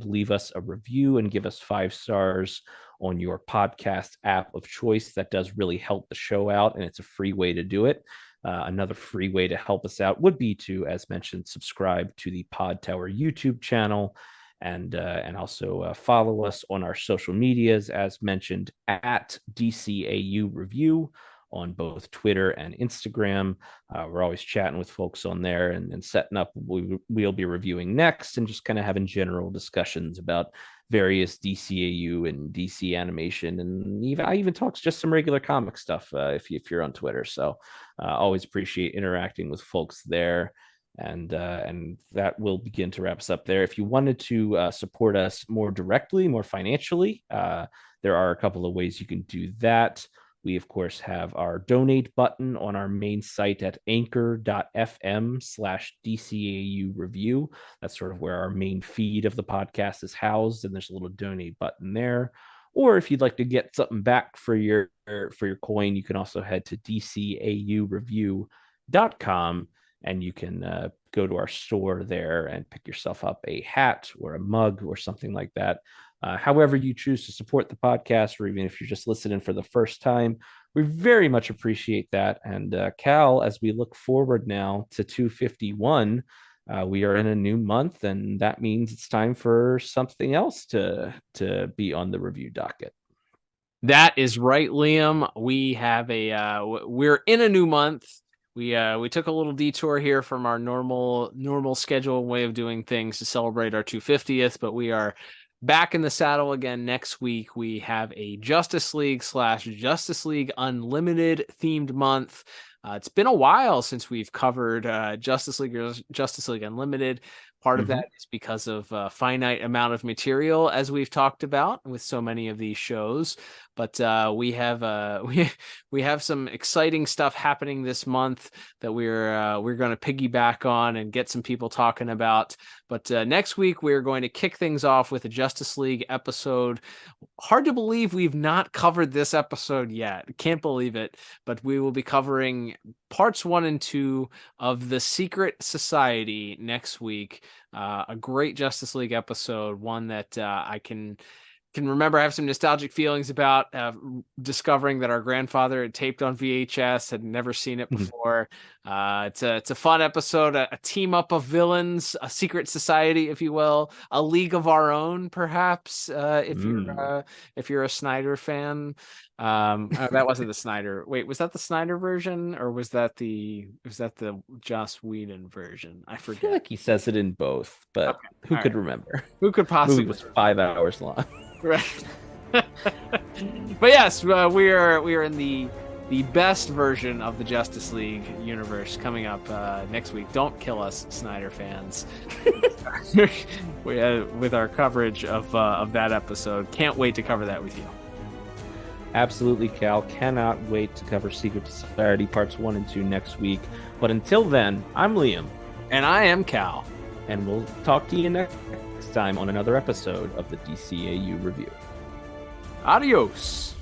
leave us a review and give us 5 stars on your podcast app of choice. That does really help the show out, and it's a free way to do it. Another free way to help us out would be to, as mentioned, subscribe to the Pod Tower YouTube channel, and also follow us on our social medias, as mentioned, at DCAU Review on both Twitter and Instagram. We're always chatting with folks on there and setting up what we'll be reviewing next, and just kind of having general discussions about various DCAU and DC animation, and I even talk just some regular comic stuff if you're on Twitter. So always appreciate interacting with folks there. And that will begin to wrap us up there. If you wanted to support us more directly, more financially, there are a couple of ways you can do that. We, of course, have our donate button on our main site at anchor.fm/DCAU Review. That's sort of where our main feed of the podcast is housed, and there's a little donate button there. Or if you'd like to get something back for your coin, you can also head to DCAUreview.com, and you can go to our store there and pick yourself up a hat or a mug or something like that. However you choose to support the podcast, or even if you're just listening for the first time, we very much appreciate that. And Cal, as we look forward now to 251, we are in a new month, and that means it's time for something else to be on the review docket. That is right, Liam. We have we're in a new month. We took a little detour here from our normal schedule way of doing things to celebrate our 250th, but we are back in the saddle again next week. We have a Justice League/Justice League Unlimited themed month. It's been a while since we've covered Justice League or Justice League Unlimited. Part of that is because of a finite amount of material, as we've talked about with so many of these shows. But we have some exciting stuff happening this month that we're going to piggyback on and get some people talking about. But next week we're going to kick things off with a Justice League episode. Hard to believe we've not covered this episode yet. Can't believe it. But we will be covering parts 1 and 2 of The Secret Society next week. A great Justice League episode, one that I can remember I have some nostalgic feelings about, discovering that our grandfather had taped on VHS, had never seen it before. It's a fun episode, a team up of villains, a secret society, if you will, a league of our own, perhaps, if you're a Snyder fan. That wasn't the Snyder. Wait, was that the Snyder version, or was that the Joss Whedon version? I forget. I feel like he says it in both, but who could remember? Who could possibly? The movie was 5 hours long. Right. But yes, we are in the best version of the Justice League universe coming up next week. Don't kill us, Snyder fans. With our coverage of that episode. Can't wait to cover that with you. Absolutely, Cal. Cannot wait to cover Secret Society parts 1 and 2 next week. But until then, I'm Liam. And I am Cal. And we'll talk to you next time on another episode of the DCAU Review. Adios.